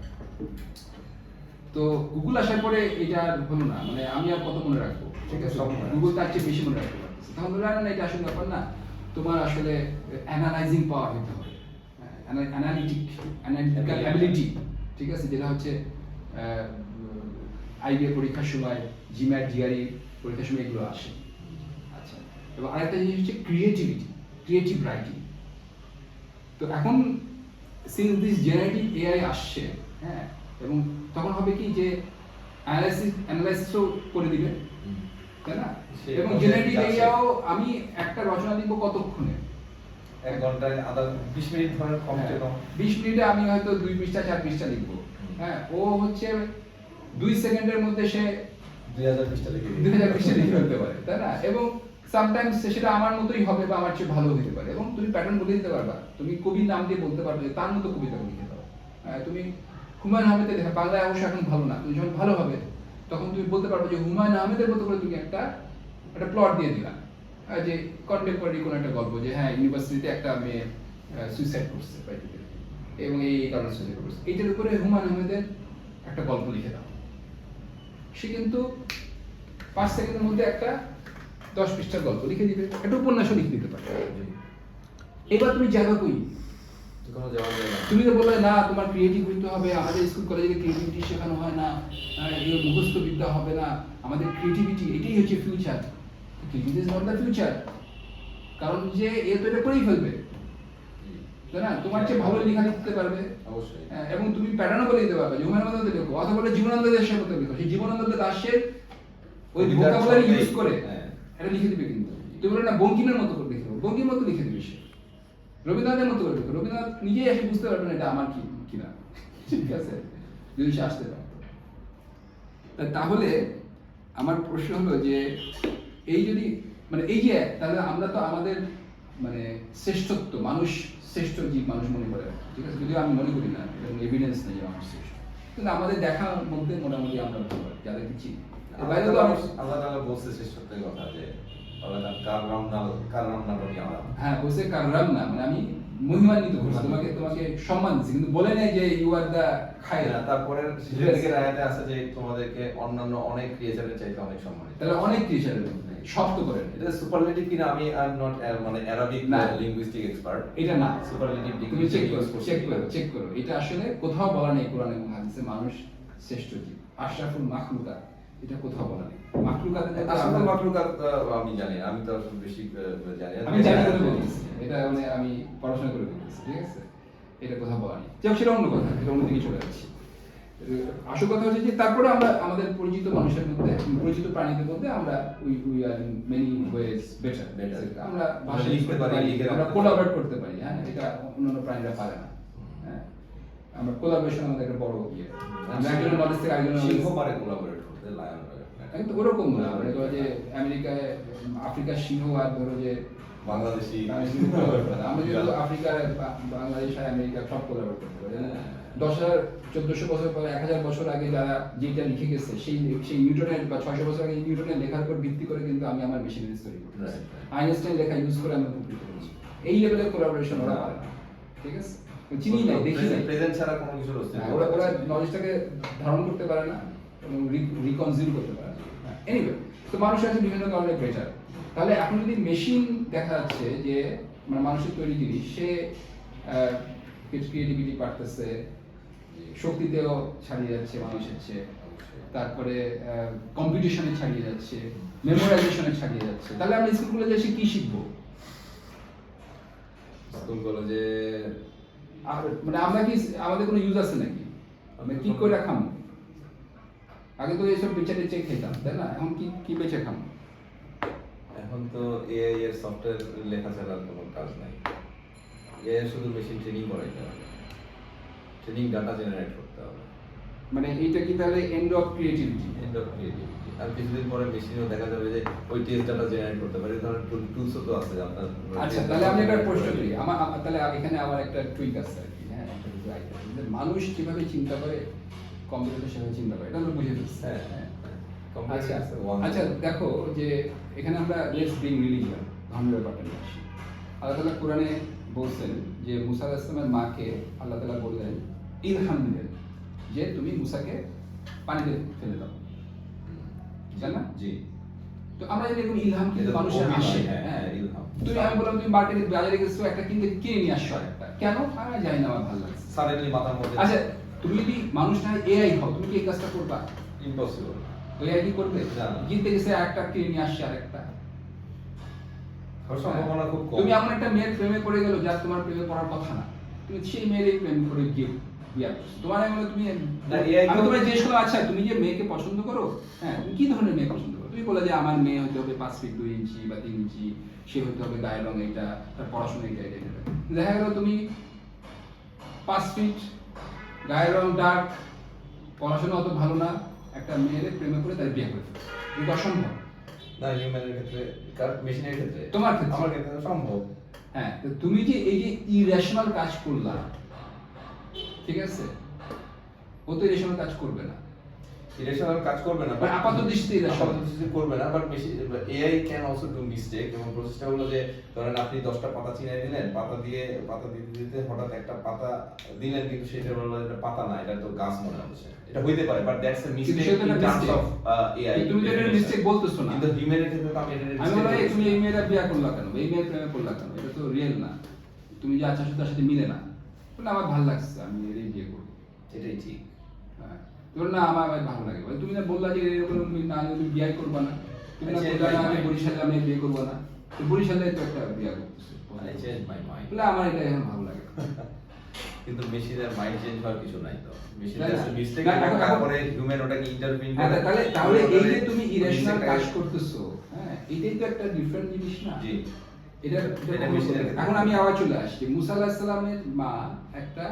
তো গুগল আসার পরে এটা হলো না, মানে আমি আর কত মনে রাখবো, ঠিক আছে? গুগল তার চেয়ে বেশি মনে রাখতে পারতেছে। তখন বললাম না, এটা আসলে ব্যাপার না, তোমার আসলে অ্যানালাইজিং পাওয়ার হতে হবে, অ্যানালিটিক্যাল অ্যাবিলিটি, ঠিক আছে? যেটা হচ্ছে আইবিএ পরীক্ষার সময়, জিম্যাট, জিআরই পরীক্ষার সময় এগুলো আসে। আচ্ছা, এবং আরেকটা জিনিস হচ্ছে ক্রিয়েটিভিটি, ক্রিয়েটিভ রাইটিং। তো এখন সিন্স দিস জেনারেটিভ এআই আসছে, হ্যাঁ, এবং তখন হবে কি যে অ্যানালাইসিসও করে দিবে, তাই না? এবং জেনারেটিভ এআইও আমি একটা রচনা লিখবো কতক্ষণে, 1 ঘন্টায় 20 মিনিট ধরে কমসে কম 20 মিনিটে আমি হয়তো 2 পৃষ্ঠা 4 পৃষ্ঠা লিখবো, হ্যাঁ, ও হচ্ছে 2 সেকেন্ডের মধ্যে সে 2000 পৃষ্ঠা লিখে 2000 পৃষ্ঠা লিখে ফেলতে পারে, তাই না? এবং সামটাইমস সেটা আমার মতোই হবে বা আমার চেয়ে ভালো হতে পারে, এবং তুমি প্যাটার্ন বলে দিতে পারবা, তুমি কবির নাম দিয়ে বলতে পারবে যে তার মতো কবিতা লিখে দাও। তুমি হুমায়ুন আহমেদের লেখা, বাংলায় অবশ্য এখন ভালো না, তুমি যখন ভালো হবে তখন তুমি বলতে পারবে যে হুমায়ুন আহমেদের মতো করে তুমি একটা প্লট দিয়ে দিলা, যে কন্টেম্পোরারি কোনো একটা গল্প, যে হ্যাঁ ইউনিভার্সিটিতে একটা মেয়ে সুইসাইড করছে এবং এই কারণে সুইসাইড করছে, এইটার উপরে হুমায়ুন আহমেদের একটা গল্প লিখে দাও। সে কিন্তু 5 সেকেন্ডের মধ্যে একটা 10 পৃষ্ঠার গল্প লিখে দিবে, একটা উপন্যাসও লিখে দিতে পারে। এবার তুমি যাবে কই? কোনো জবাব দেয় না। তুমি তো বললে না তোমার ক্রিয়েটিভ হইতে হবে, আমাদের স্কুল কলেজে ক্রিয়েটিভিটি শেখানো হয় না, এই মুখস্থ বিদ্যা হবে না, আমাদের ক্রিয়েটিভিটি এটাই হচ্ছে future. Creativity is not the future, কারণ যে এ তো এটা করেই ফেলবে, তাই না? তোমার চেয়ে ভালো লেখা লিখতে পারবে অবশ্যই। এবং তুমি প্যাটার্নও বলে দিতে পারবে, হুমায়ুন আহমেদের লেখো অথবা বলে জীবনানন্দ দাশের মতো লেখো, সেই জীবনানন্দ দাশের ওই ভোকাবুলারি ইউজ করে এটা লিখে দিবে। কিন্তু তুমি বলে না বঙ্কিমের মতো করে লিখে, বঙ্কিমের মতো লিখে দিবে সে, রবীন্দ্রনাথের মতো করে লিখো, রবীন্দ্রনাথ নিজেই এসে বুঝতে পারবে না এটা আমার কি কিনা, ঠিক আছে, যদি সে আসতে পারতো। তাহলে আমার প্রশ্ন হলো যে এই যদি মানে এই যে তাহলে আমরা তো আমাদের মানে শ্রেষ্ঠত্ব, মানুষ শ্রেষ্ঠ জীব মানুষ মনে করে, ঠিক আছে, যদিও আমি মনে করি না, এটা এভিডেন্স নেই যে মানুষ শ্রেষ্ঠ, কিন্তু আমাদের দেখার মধ্যে মোটামুটি আমরা ভালো যাদেরকে চিনি। বাইরে তো আল্লাহ তাআলা বলছে শ্রেষ্ঠত্বের কথা, যে আল্লাহ কাররামনা বনি আদম। হ্যাঁ, বলছে কাররাম না, মানে আমি মহিমান্বিত করছি তোমাকে, তোমাকে সম্মান দিচ্ছি, কিন্তু বলে নাই যে ইউ আর দা খায়রা। তারপরে শেষের দিকের আয়াতে আছে যে তোমাদেরকে অন্যান্য অনেক ক্রিয়েচারের চাইতে অনেক সম্মানিত। তাহলে অনেক ক্রিয়েচারের শব্দ করেন, এটা সুপারলেটিভ কিনা আমি আই এম নট মানে অ্যারাবিক না। Linguistic expert. এটা না, সুপারলেটিভ তুমি চেক করো, এটা আসলে কোথাও বলা নেই কোরআনে এবং হাদিসে মানুষ শ্রেষ্ঠ জীব, আশরাফুল মাখলুকাত, এটা কোথাও বলা নেই। মাখলুকাতের মধ্যে আসলে আমরা- মাখলুকাত আমি জানি না, আমি তো আসলে বেশি জানি না। আমি জানি করে বলতেছি, এটা মানে আমি পড়াশোনা করে বলতেছি, ঠিক আছে, এটা কোথাও বলা নেই। যাক, সেটা অন্য কথা, এটা অন্য দিকে চলে যাচ্ছি। আসল কথা হচ্ছে যে তারপরে আমরা আমাদের পরিচিত মানুষের মধ্যে, পরিচিত প্রাণীদের মধ্যে আমরা we are in many ways better, আমরা ভাষা লিখতে পারি, আমরা কোলাবরেট করতে পারি, হ্যাঁ, এটা অন্যান্য প্রাণীরা পারে না, হ্যাঁ, আমরা কোলাবোরেশন আমাদের একটা বড় ইয়ে, আমরা একজনের নলেজ থেকে আরেকজনের সিংহ knowledge- পারে কোলাবোরেট করতে, লায়ন পারে। কিন্তু ওরকম না, মানে ধরো যে আমেরিকায় আফ্রিকার সিংহ আর ধরো যে বাংলাদেশি আমরা যেহেতু আফ্রিকার বাংলাদেশ আর আমেরিকা সব কোলাবরেট করতে পারি, 10,000-1400 বছর পরে 1000 বছর আগে যারা যেটা লিখে গেছে সেই নিউটনের বা 600 বছর আগে নিউটনের লেখার উপর ভিত্তি করে কিন্তু আমি আমার মেশিনারি তৈরি করতেছি, আইনস্টাইন লেখা ইউজ করে আমি উপকৃত হচ্ছি। এই লেভেলের কোলাবোরেশন ওরা পারে না, ঠিক আছে, চিনি নাই, দেখি নাই, প্রেজেন্ট ছাড়া কোনো কিছু অস্তিত্ব ওরা নলেজটাকে ধারণ করতে পারে না এবং রিকনজিউম করতে পারে না। এনিওয়ে, তো মানুষ আছে বিভিন্ন কারণে বেটার। তাহলে এখন যদি মেশিন দেখা যাচ্ছে যে মানে মানুষের তৈরি জিনিস, সে ক্রিয়েটিভিটি পারতেছে, শক্তিতেও ছাড়িয়ে যাচ্ছে মানুষের চেয়ে, তারপরে কম্পিটিশনে ছাড়িয়ে যাচ্ছে, মেমোরাইজেশনে ছাড়িয়ে যাচ্ছে, তাহলে আমরা স্কুল কলেজে এসে কি শিখবো? স্কুল কলেজে আর মানে আমরা কি, আমাদের কোনো ইউজ আছে নাকি? আমরা কি করে খাবো? আগে তো এইসব বেচে টেচে খেতাম, তাই না? এখন কি কি বেচে খাবো? এখন তো এআই এর সফটওয়্যার লেখা ছাড়া কোনো কাজ নাই। এআই শুধু মেশিন ট্রেনিং করাইতে হবে, ট্রেনিং ডাটা জেনারেট করতে হবে, মানে এইটা কি তাহলে end of creativity? End of creativity. আর কিছুদিন পরে মেশিনও দেখা যাবে যে ওই টেস্ট ডাটা জেনারেট করতে পারে, এই ধরনের টুলসও তো আছে আপনার। আচ্ছা, তাহলে আমি একটা প্রশ্ন করি, তাহলে এখানে আমার একটা টুইক আছে আর কি, হ্যাঁ, একটা কিছু idea আছে। যে মানুষ কিভাবে চিন্তা করে, কম্পিউটার সেভাবে চিন্তা করে, এটা আমরা বুঝে ফেলছি। হ্যাঁ, হ্যাঁ। কম্পিউটার আচ্ছা, is one. আচ্ছা, দেখো যে এখানে আমরা লেটস ব্রিং রিলিজিয়ন, ধর্মের ব্যাপারটা নিয়ে আসি। আল্লাহ তাআলা কোরআনে বলছেন যে মুসা আলাইহিস সালামের মাকে আল্লাহ তাআলা বললেন ইলহাম দিলেন যে তুমি মুসাকে পানিতে ফেলে দাও, জান না? জি। তো আমরা যদি এরকম ইলহাম কিন্তু এটা তো মানুষের অভিনয়, আসে, হ্যাঁ, হ্যাঁ, ইলহাম। তুমি আমি বললাম তুমি মার্কেটে বাজারে গেছো একটা কিনে নিয়ে আসছো একটা, কেন? আমি জানি না, আমার ভালো লাগছে। সাডেনলি মাথার মধ্যে আচ্ছা, তুমি যদি মানুষ না এআই হও, তুমি কি এই কাজটা করবা? ইম্পসিবল। তো এআই কি করবে? না। কিনতে গেছে একটা কিনে নিয়ে আসছে আরেকটা, সম্ভাবনা খুব কম। তুমি এমন একটা মেয়ের প্রেমে পড়ে গেলো যার তোমার প্রেমে পড়ার কথা না, তুমি সেই মেয়েরই প্রেম করে গিয়ে বিয়ে করছো। তোমার আমি বলে তুমি না, AI আমি তোমার জিজ্ঞেস করলাম, আচ্ছা তুমি যে মেয়েকে পছন্দ করো, হ্যাঁ তুমি কি ধরনের মেয়ে পছন্দ করো? তুমি বলে যে আমার মেয়ে হতে হবে 5 ফিট 2 ইঞ্চি বা 3 ইঞ্চি, সে হতে হবে গায়ের রং এটা, তার পড়াশোনা এটা এটা এটা। দেখা গেল তুমি 5 ফিট, গায়ের রং ডার্ক, পড়াশোনা অত ভালো না, একটা মেয়ের প্রেমে পড়ে তার বিয়ে করে ফেলছো। এটা অসম্ভব। না, হিউম্যানের ক্ষেত্রে, মেশিনের ক্ষেত্রে, তোমার ক্ষেত্রে? আমার ক্ষেত্রে সম্ভব। হ্যাঁ, তো তুমি যে এই যে ইরেশনাল কাজ করলা, ঠিক আছে, ও তো ইরেশনাল কাজ করবে না, ইরেশনাল কাজ করবে না, মানে আপাত দৃষ্টিতে irrational। আপাত দৃষ্টিতে করবে না, but AI can also do mistake. এবং প্রসেসটা হলো যে ধরেন আপনি 10টা পাতা চিনাই দিলেন, পাতা দিতে দিতে হঠাৎ একটা পাতা দিলেন, কিন্তু সেটা হলো এটা পাতা না, এটা তো গাছ মনে হচ্ছে। এটা হইতে পারে, বাট দ্যাটস এ মিস্টেক সেটা ইন একটা টার্মস mistake। Of AI. তুমি যেটা মিস্টেক বলতেছো না, কিন্তু হিউম্যানের ক্ষেত্রে তো আমি এটা আমি বলি এই তুমি এই মেয়েটা বিয়ে করলা কেন, এই মেয়ের প্রেমে পড়লা কেন, এটা তো রিয়েল না, তুমি যে আচ্ছা তার সাথে মিলে না, বলে আমার ভালো লাগছে আমি এরই বিয়ে করবো। এটাই ঠিক। হ্যাঁ, তোর না আমার ভালো লাগে, বলে তুমি না বললা যে এরকম না তুমি বিয়ে করবা না, তুমি না আচ্ছা, বললা না আমি এটা- বরিশালে আমি বিয়ে করবো না, তো বরিশালে তো একটা বিয়ে করতেছে, I changed my mind. বলে আমার এটা এখন ভালো লাগে। কিন্তু মেশিনের মাইন্ড চেঞ্জ হওয়ার কিছু নাই তো। মেশিন না, না। জাস্ট মিস্টেক না, এখন- তারপরে হিউম্যান ওটাকে ইন্টারভিন হ্যাঁ, করে। তাহলে এই যে তুমি ইরেশনাল mistake কাজ টাকে- করতেছো, হ্যাঁ এটাই তো একটা ডিফারেন্ট জিনিস না। জি। এটা এটা মেশিনের ক্ষেত্রে। এখন আমি আবার চলে আসছি, মুসা আলাইহিস সালামের মা একটা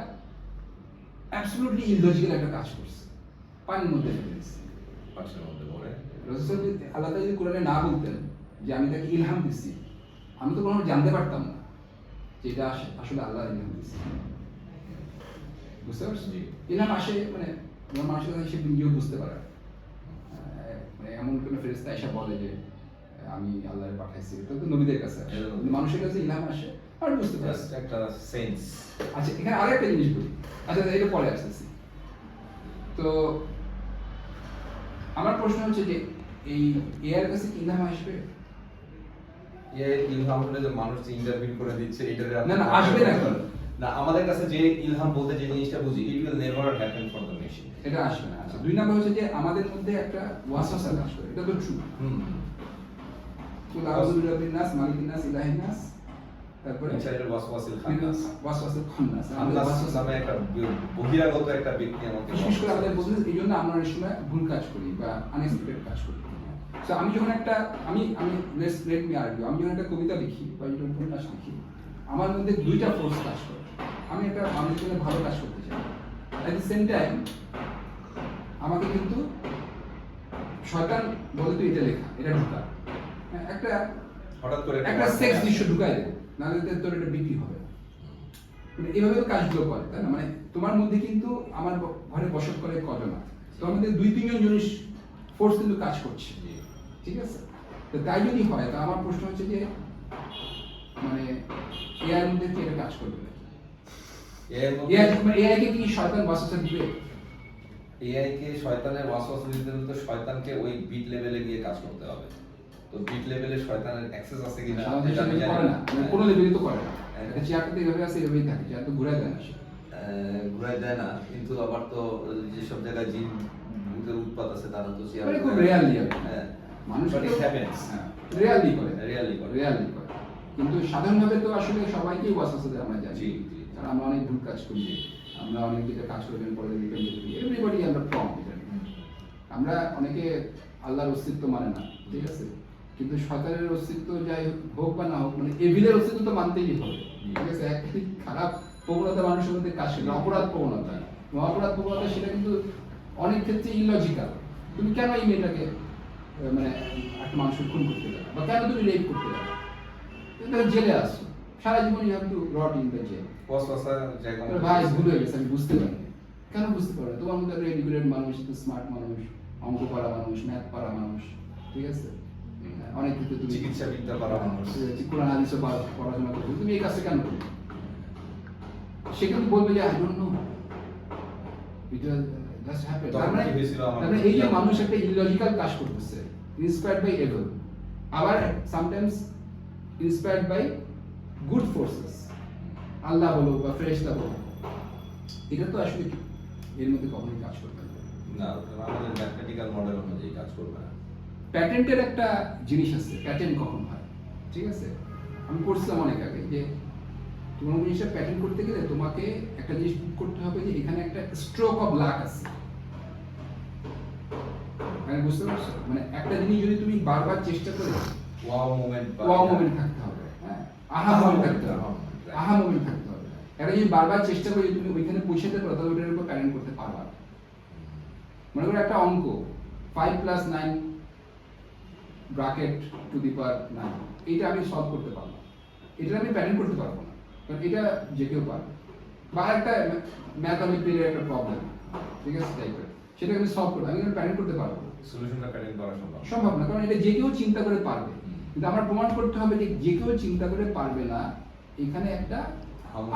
অ্যাবসলিউটলি ইললজিক্যাল একটা কাজ করছে, পানির মধ্যে ফেলে দিচ্ছে। পাঁচটার মধ্যে পড়ে। রাসূল আল্লাহ তাআলা যদি কোরআনে না বলতেন যে আমি তাকে ইলহাম দিচ্ছি, আমি তো কখনো জানতে পারতাম না যে এটা আসলে আল্লাহ ইলহাম দিচ্ছে। বুঝতে পারছি? ইলহাম আসে মানে মানুষের কাছে সে নিজেও বুঝতে পারে না। মানে এমন কোনো ফেরেশতা এসে বলে যে আমি আল্লাহর পাঠাইছি, এটা তো নবীদের কাছে আসে। কিন্তু মানুষের কাছে ইলহাম আসে আর বুঝতে পারে। জাস্ট একটা সেন্স। আচ্ছা এখানে আরেকটা জিনিস বলি, আচ্ছা এটা পরে আসতেছি। তো আমার প্রশ্ন হচ্ছে যে এই এআর কাছে কি ইলহাম আসবে? ইলহাম হলে যে মানুষ যে ইন্টারভিউ করে দিচ্ছে এটারে না, না, আসবে না এখন। না, আমাদের কাছে যে ইলহাম বলতে যে জিনিসটা বুঝি, it will never happen for the machine. এটা আসবে না। আচ্ছা 2 নাম্বার হচ্ছে যে আমাদের মধ্যে একটা ওয়াসওয়াসা কাজ করে, এটা তো ট্রু। কুল আউযু বিরাব্বিন নাস, মালিকিন নাস, ইলাহিন নাস, তারপরে ইনসাইডার ওয়াসওয়াসিল খান্নাস। ওয়াসওয়াসিল খান্নাস। খান্নাস নামে একটা বহিরাগত একটা ব্যক্তি আমাকে বিশেষ করে আমাদের বুঝলে এই জন্য আমরা অনেক সময় ভুল কাজ করি বা আনএক্সপেক্টেড কাজ করি। সো আমি যখন একটা আমি লেট মি আর্গিউ, আমি যখন একটা কবিতা লিখি বা যখন উপন্যাস লিখি, আমার মধ্যে 2টা ফোর্স কাজ করে। আমি একটা মানুষের জন্য ভালো কাজ করতে চাই, অ্যাট দ্য সেম টাইম আমাকে কিন্তু শয়তান বলে তুই এটা লেখা, এটা ঢুকা, একটা হঠাৎ করে একটা সেক্স দৃশ্য ঢুকাই দেবে, নাহলে তোর এটা বিক্রি হবে না। মানে এইভাবে কাজগুলো করে, তাই না? মানে তোমার মধ্যে কিন্তু আমার ঘরে বসত করে কজন আছে, তোমার মধ্যে 2-3 জন ফোর্স কিন্তু কাজ করছে, ঠিক আছে? তো তাই যদি হয়, তা আমার প্রশ্ন হচ্ছে যে মানে এআই এর মধ্যে কি এটা কাজ করবে না? এআই কে কি শয়তান ওয়াসওয়াসা দিবে? এআই কে শয়তানের ওয়াসওয়াসা দিতে হলে তো শয়তানকে ওই বিট লেভেলে গিয়ে কাজ করতে হবে। তো বিট লেভেলে শয়তানের অ্যাক্সেস আছে কিনা সাধারণত এটা আমি সেটা জানি করে না। না, মানে কোনো লেভেলই তো করে না। এটা চেয়ারটাতে এভাবে আছে, এভাবেই থাকে, চেয়ার তো ঘুরায় দেয় না সে। ঘুরাই দেয় না, কিন্তু আবার তো যেসব জায়গায় জিন ভূতের উৎপাত আছে তারা তো মানে খুব রেয়ারলি আর কি। হ্যাঁ, মানুষ but it happens. রেয়ারলি করে, Rarely করে। রেয়ারলি করে। কিন্তু সাধারণভাবে তো আসলে সবাইকেই ওয়াসওয়াসা দেয়, আমরা জানি। জি, জি। কারণ আমরা অনেক ভুল কাজ করি, আমরা অনেক যেটা কাজ করবেন পরে রিটার্ন দিতে দিই, এভরিবডি আমরা ফ্রম এটা। আমরা অনেকে আল্লাহর অস্তিত্ব মানে না, ঠিক আছে? কিন্তু শয়তানের অস্তিত্ব যাই হোক বা না হোক, মানে এভিলের অস্তিত্ব তো মানতেই হবে, ঠিক আছে? একটি খারাপ প্রবণতা মানুষের মধ্যে কাজ করে, অপরাধ প্রবণতা। অপরাধ প্রবণতা সেটা কিন্তু অনেক ক্ষেত্রে ইলজিক্যাল। তুমি কেন এই মেয়েটাকে মানে একটা মানুষের খুন করতে যাবে, বা কেন তুমি রেপ করতে যাবে? তুমি তো জেলে আসছো, সারা জীবন you have to rot in the jail. ওয়াসওয়াসা জায়গা মতো ভাই ভুল হয়ে গেছে, আমি বুঝতে পারিনি। কেন বুঝতে পারো? তোমার মধ্যে একটা এডুকেটেড মানুষ, স্মার্ট মানুষ, অঙ্ক পারা মানুষ, ম্যাথ পারা মানুষ, ঠিক আছে? অনেক ক্ষেত্রে তুমি চিকিৎসাবিদ্যা পারা মানুষ। কোরআন হাদিসও পড়াশোনা করবে, তুমি এই কাজটা কেন করবে? সে কিন্তু বলবে যে আই ডোন্ট নো, এটা জাস্ট হ্যাপেন। তখন কি হয়েছিল আমার? তার মানে এই যে মানুষ একটা ইলজিক্যাল কাজ করতেছে, ইন্সপায়ার্ড বাই এভিল, আবার sometimes inspired by good forces, Allah বলো বা ফেরেশতা বলো, এটা তো আসলে এর মধ্যে কখনোই কাজ করবে না। না, আমাদের ম্যাথমেটিক্যাল মডেল অনুযায়ী কাজ করবে না। প্যাটেন্টের একটা জিনিস আছে, প্যাটেন্ট কখন হয়, ঠিক আছে? আমি করছিলাম অনেক আগে যে তোমার কোনো জিনিসটা প্যাটার্ন করতে গেলে তোমাকে একটা জিনিস করতে হবে যে এখানে একটা স্ট্রোক অফ লাক আছে। মানে বুঝতে পারছো, মানে একটা জিনিস যদি তুমি বারবার চেষ্টা করে ওয়াও মোমেন্ট থাকতে হবে, হ্যাঁ, আহা মোমেন্ট থাকতে হবে, আহা মোমেন্ট থাকতে হবে। একটা জিনিস বারবার চেষ্টা করে তুমি ওইখানে পৌঁছাতে পারো তাহলে ওটার উপর প্যাটার্ন করতে পারবা। মনে করো একটা অঙ্ক 5 + 9 ব্র্যাকেট টু দি পাওয়ার 9, এটা আমি সলভ করতে পারবো, এটা আমি প্যাটার্ন করতে পারবো না, কারণ এটা যে কেউ পারবে। বা একটা ম্যাথমেটিক্যাল একটা প্রবলেম, ঠিক আছে, টাইপের, সেটাকে আমি সলভ করবো, আমি প্যাটার্ন করতে পারবো, সলিউশনটা প্যাটার্ন করা সম্ভব না, কারণ এটা যে কেউ চিন্তা করে পারবে। কিন্তু আমার প্রমাণ করতে হবে যে যে কেউ চিন্তা করে পারবে না, এখানে একটা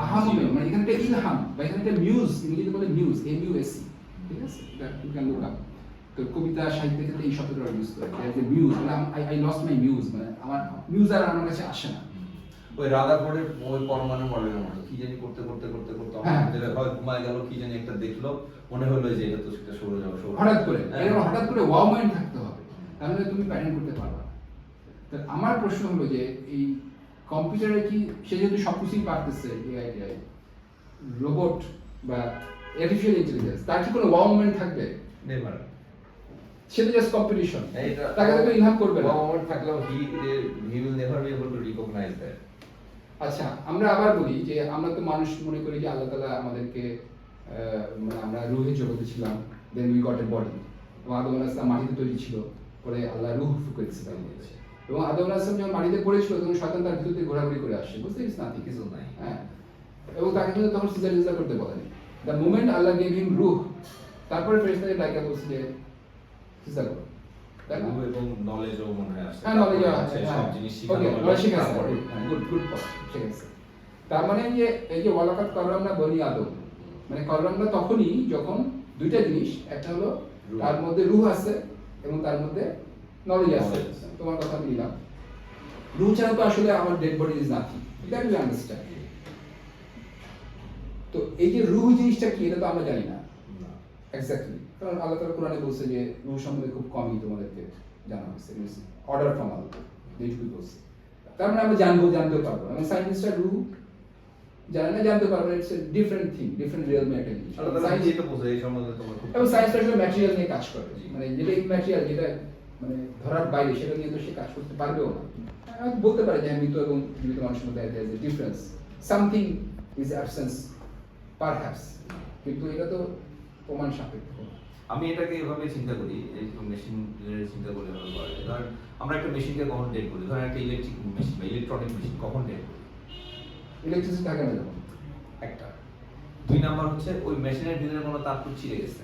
আহা মোমেন্ট, মানে এখানে একটা ইলহাম বা এখানে একটা মিউজ, ইংরেজিতে বলে মিউজ, MUSE, ঠিক আছে, এটা ইউ ক্যান লুক আপ। তো কবিতা সাহিত্যের ক্ষেত্রে এই শব্দটা ইউজ করে, যে মিউজ, মানে আই লস্ট মাই মিউজ, মানে আমার মিউজ আর আমার কাছে আসে না। ওই রাদারফোর্ডের ওই পরমাণু মডেলের মতো কি জানি করতে আমাদের হয় ঘুমায় গেল, কি জানি একটা দেখলো, মনে হলো যে এটা তো সেটা সৌরজগৎ, হঠাৎ করে এরকম হঠাৎ করে ওয়াও মাইন্ড থাকতে হবে, তাহলে তুমি প্যাটার্ন করতে পারবে না। তো আমার প্রশ্ন হলো যে এই কম্পিউটারে কি সে যেহেতু সবকিছুই পারতেছে, এআই রোবট বা আর্টিফিশিয়াল ইন্টেলিজেন্স, তার কি কোনো ওয়াও মাইন্ড থাকবে? নেভার। সে তো জাস্ট কম্পিটিশন, এটা তাকে তো ইনহাম করবে না। ওয়াও মাইন্ড থাকলেও he will never be able to recognise that. আচ্ছা, আমরা আবার বলি যে আমরা তো মানুষ মনে করি যে আল্লাহ তাআলা আমাদেরকে মানে আমরা রূহের জগতে ছিলাম, then we got a body, এবং আদম আলাইহিস সালাম মাটিতে তৈরি ছিল, পরে আল্লাহ রূহ ফুঁকে দিয়েছিলেন, এবং আদম আলাইহিস সালাম যখন মাটিতে পড়েছিল তখন শয়তান তার ভিতর দিয়ে ঘোরাঘুরি করে আসে, বুঝতে পারছিস না, কিছু নাই, হ্যাঁ, এবং তাকে কিন্তু তখন সিজদা করতে বলেনি। The moment Allah gave him রূহ, তারপরে ফেরেশতাকে ডাকা বলছে যে সিজদা করো, তাই না? এবং নলেজও মনে হয় আসছে। হ্যাঁ, নলেজ আছে, সব জিনিস ওকে, শিখানো ওরা শিখে আছে, তারপরে। গুড গুড পয়েন্ট, ঠিক আছে। তার মানে যে এই যে ওয়ালাকাত কাররামনা বনি আদম, মানে কাররামনা তখনই যখন দুইটা জিনিস, একটা হলো তার মধ্যে রূহ আছে এবং তার মধ্যে নলেজ আছে। তোমার কথা আমি নিলাম, রূহ ছাড়া তো আসলে আমার dead body is nothing, that we understand. তো এই যে রূহ জিনিসটা কি, এটা তো আমরা জানি না এক্স্যাক্টলি, কারণ আল্লাহ তাআলা কোরআনে বলছে যে রূহ সম্বন্ধে খুব কমই তোমাদেরকে জানা হয়েছে, অর্ডার ফ্রম আল্লাহ, যেটুকু বলছে। তার মানে আমরা জানতেও পারবো, এবং সায়েন্টিস্টরা রূহ জানে না, জানতে পারবো, it's a different thing, different real material. Science যেটা বোঝে এই সম্বন্ধে তোমার খুব, এবং সায়েন্স আসলে ম্যাটেরিয়াল নিয়ে কাজ করে, মানে যেটা ইম্যাটেরিয়াল, যেটা মানে ধরার বাইরে, সেটা নিয়ে তো সে কাজ করতে পারবেও না। বলতে পারে যে মৃত এবং জীবিত মানুষের মধ্যে there is a difference, something is absence perhaps, কিন্তু এটা তো প্রমাণ সাপেক্ষ। আমি এটাকে এভাবে চিন্তা করি, এই মেশিন চিন্তা করলে ভালো হয়। ধরেন আমরা একটা মেশিনকে কখন ডেট করি, ধরেন একটা ইলেকট্রিক মেশিন বা ইলেকট্রনিক মেশিন কখন ডেট করি? ইলেকট্রিসিটি থাকে না যখন, একটা। দুই নাম্বার হচ্ছে ওই মেশিনের ভিতরে কোনো তার চিড়ে গেছে,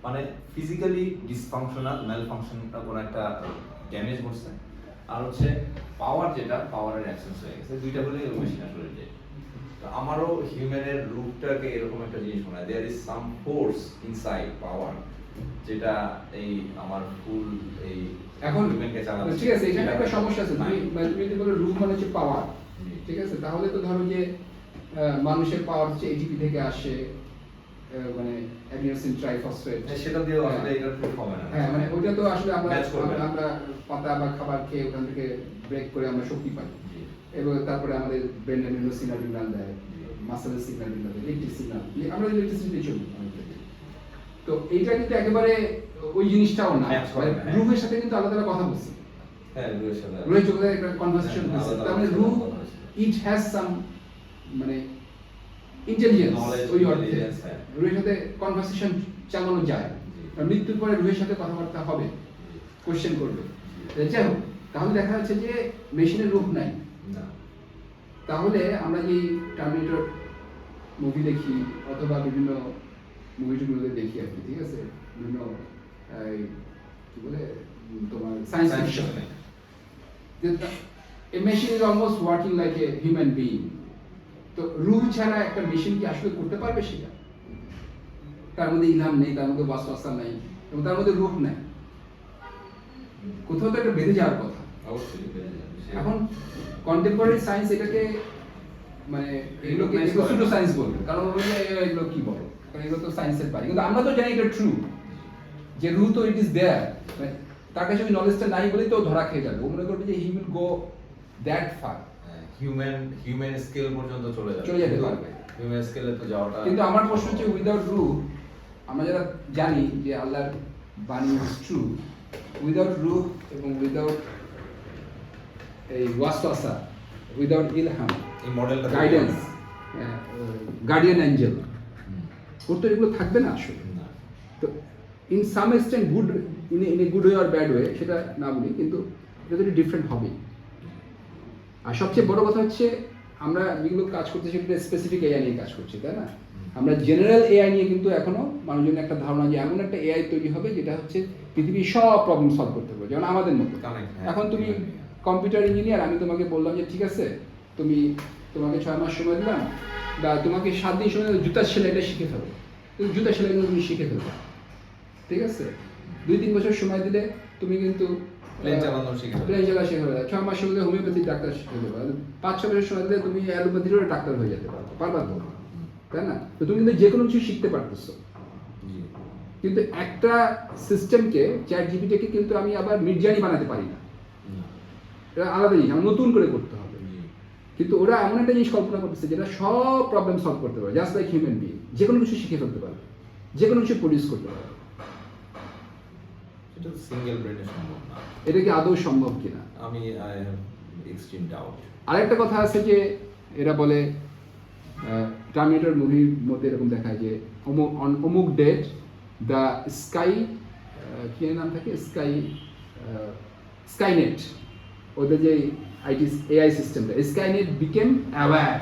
মানে ফিজিক্যালি ডিসফাংশনাল, ম্যাল ফাংশনটা কোনো একটা ড্যামেজ করছে, আর হচ্ছে পাওয়ার, যেটা পাওয়ারের অ্যাবসেন্স হয়ে গেছে, দুইটা হলে ওই মেশিন আসলে ডেট। তো আমারও হিউম্যানের রূপটাকে এরকম একটা জিনিস মনে হয়, there is some force inside power, যেটা এই আমার ফুল এই এখন হিউম্যানকে চালাচ্ছে। ঠিক আছে, এখানে একটা সমস্যা আছে, তুমি যদি বলো রূহ মানে হচ্ছে পাওয়ার, ঠিক আছে, তাহলে তো ধরো যে মানুষের পাওয়ার হচ্ছে এটিপি থেকে আসে, মানে অ্যাডিনোসিন ট্রাইফসফেট, সেটা দিয়ে আসলে এটা প্রুফ হবে না। হ্যাঁ, মানে ওইটা তো আসলে আমরা Match করবে না। আমরা পাতা বা খাবার খেয়ে ওখান থেকে ব্রেক করে আমরা শক্তি পাই, এবং তারপরে আমাদের ব্রেনের বিভিন্ন সিগন্যাল দেয়, মাসেলের সিগন্যাল দেয়, ইলেকট্রিক সিগন্যাল, আমরা ইলেকট্রিসিটি চলি। তো এইটা কিন্তু একেবারে ওই জিনিসটাও না, Match করে না, হ্যাঁ। রূহের সাথে কিন্তু আলাদা আলাদা কথা বলছি, হ্যাঁ, রূহের সাথে রূহের যোগে একটা কনভারসেশন হচ্ছে, আলাদা তার মানে আলাদা রূহ কথা হচ্ছে। ইট হ্যাজ সাম মানে ইন্টেলিজেন্স, Knowledge, ওই অর্থে intelligence, হ্যাঁ। রূহের সাথে কনভারসেশন চালানো যায়, আর মৃত্যুর পরে রূহের সাথে কথাবার্তা হবে, কোশ্চেন করবে। যাই হোক, তাহলে দেখা যাচ্ছে যে মেশিনের রূপ নাই। না। তাহলে আমরা যে টার্মিনেটর মুভি দেখি অথবা বিভিন্ন মুভিগুলোতে দেখি আর কি, ঠিক আছে, বিভিন্ন কি বলে তোমার science fiction, A machine is almost working like a human being. তো রূহ ছাড়া একটা মেশিন কি আসলে করতে পারবে সেটা? তার মধ্যে ইলহাম নেই, তার মধ্যে ওয়াসওয়াসা নাই, এবং তার মধ্যে রূহ নাই, কোথাও তো একটা বেঁধে যাওয়ার কথা। অবশ্যই বেড়ে যাবে। এখন কন্টেম্পোরারি সায়েন্স এটাকে মানে এগুলোকে সুডো সায়েন্স বলবে, কারণ ওরা এগুলো কি বলো, কারণ এগুলো তো সায়েন্সের বাইরে। কিন্তু আমরা তো জানি এটা ট্রু, যে রূহ তো ইট ইজ দেয়ার, তার কাছে ওই নলেজটা নাই বলেই তো ধরা খেয়ে যাবে, ও মনে করবে যে he will go that fur, human scale পর্যন্ত চলে চলে যেতে পারবে। হিউম্যান স্কেলে তো যাওয়াটা কিন্তু আমার প্রশ্ন হচ্ছে উইদাউট রুহ, আমরা যারা জানি যে আল্লাহর বাণী ইজ ট্রু, উইদাউট রুহ এবং উইদাউট এই ওয়াসওয়াসা, উইদাউট ইলহাম, এই মডেলটা গাইডেন্স, গার্ডিয়ান অ্যাঞ্জেল, ওর তো এগুলো থাকবে না আসলে। না। তো in some extent good, in a good way or bad way সেটা না বলি, কিন্তু এটা তো ডিফারেন্ট হবেই। আর সবচেয়ে বড় কথা হচ্ছে আমরা যেগুলো কাজ করতেছি সেটা স্পেসিফিক এআই নিয়ে কাজ করছি, তাই না? আমরা জেনারেল এআই নিয়ে কিন্তু এখনো মানুষজনের একটা ধারণা যে এমন একটা এআই তৈরি হবে যেটা হচ্ছে পৃথিবীর সব প্রবলেম সলভ করতে পারবে, যেমন আমাদের মতো। Correct, হ্যাঁ। এখন তুমি কম্পিউটার ইঞ্জিনিয়ার, আমি তোমাকে বললাম যে ঠিক আছে তোমাকে 6 মাস সময় দিলাম, বা তোমাকে 7 দিন সময় দিলাম, জুতার সেলাইটা শিখে ফেলো, তুমি জুতার সেলাইগুলো তুমি শিখে ফেলবে, ঠিক আছে? 2-3 বছর সময় দিলে তুমি কিন্তু প্লেন চালানো শিখে ফেলবে। প্লেন চালা শিখে ফেলবে। 6 মাস সময় দিলে হোমিওপ্যাথির ডাক্তার শিখে ফেলবে। 5-6 বছর সময় দিলে তুমি অ্যালোপ্যাথিরও ডাক্তার হয়ে যেতে পারবা তো, তাই না? তো তুমি কিন্তু যে কোনো কিছু শিখতে পারতেছো। জি। কিন্তু একটা সিস্টেমকে, চ্যাট জিপিটিকে কিন্তু আমি আবার মির্জানি বানাতে পারি না। এটা আলাদা জিনিস, আমার নতুন করে করতে হবে। জি। কিন্তু ওরা এমন একটা জিনিস কল্পনা করতেছে যেটা সব প্রবলেম সলভ করতে পারে, জাস্ট লাইক হিউম্যান বিং, যে কোনো কিছু শিখে ফেলতে পারবে, যে কোনো কিছু প্রডিউস করতে পারবে। এটা সিঙ্গেল ব্রেনে সম্ভব না। এটা কি আদৌ সম্ভব কিনা? আমি এক্সট্রিম ডাউট। আরেকটা কথা আছে যে এরা বলে টার্মিনেটর মুভির মধ্যে এরকম দেখায় যে অমুক ডেট দ্য স্কাই, কি নাম থাকে, স্কাইনেট, ওদের যে এআই সিস্টেমটা, Skynet became aware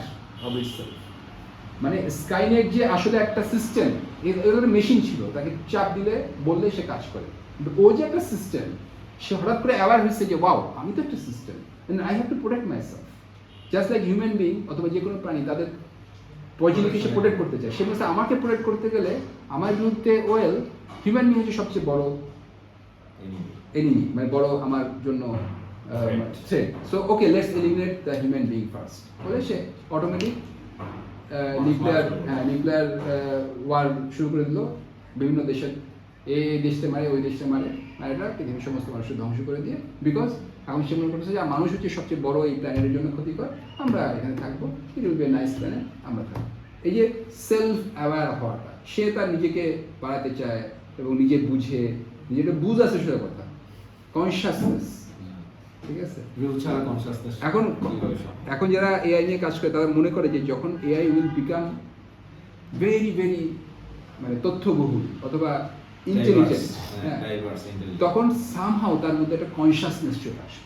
of itself. মানে স্কাইনেট যে আসলে একটা সিস্টেম, এর মেশিন ছিল, তাকে চাপ দিলে বললে সে কাজ করে, কিন্তু ও যে একটা সিস্টেম, সে হঠাৎ করে অ্যাওয়ার হয়েছে যে ওয়াও, আমি তো একটা system, I have to protect myself. Just like human being অথবা যে কোনো প্রাণী তাদের প্রয়োজনকে সে প্রোটেক্ট করতে চায়, সে বলছে আমাকে প্রোটেক্ট করতে গেলে আমার বিরুদ্ধে হিউম্যান বিং হচ্ছে সবচেয়ে বড় এনিমি, মানে বড় আমার জন্য threat. So okay, let's eliminate the human being first, বলে সে অটোমেটিক নিউক্লিয়ার ওয়ার শুরু করে দিল। বিভিন্ন দেশের এই দেশটা মারে, ওই দেশটা মারে, আর এটা পৃথিবীর সমস্ত মানুষকে ধ্বংস করে দিয়ে, বিকজ এখন সে মনে করতেছে যে মানুষ হচ্ছে সবচেয়ে বড় এই প্ল্যানেটের জন্য ক্ষতিকর, আমরা এখানে থাকবো, it will B a nice planet, আমরা থাকবো। এই যে সেলফ অ্যাওয়্যার হওয়াটা, সে তার নিজেকে বাড়াতে চায় এবং নিজে বুঝে, নিজেটা বুঝ আছে সেটা কথা, কনসিয়াসনেস, ঠিক আছে? এখন এখন যারা এআই নিয়ে কাজ করে তারা মনে করে যে যখন AI will become very very মানে তথ্যবহুল অথবা ইন্টেলিজেন্ট, তখন সামহাউ তার মধ্যে একটা কনসিয়াসনেস চলে আসে।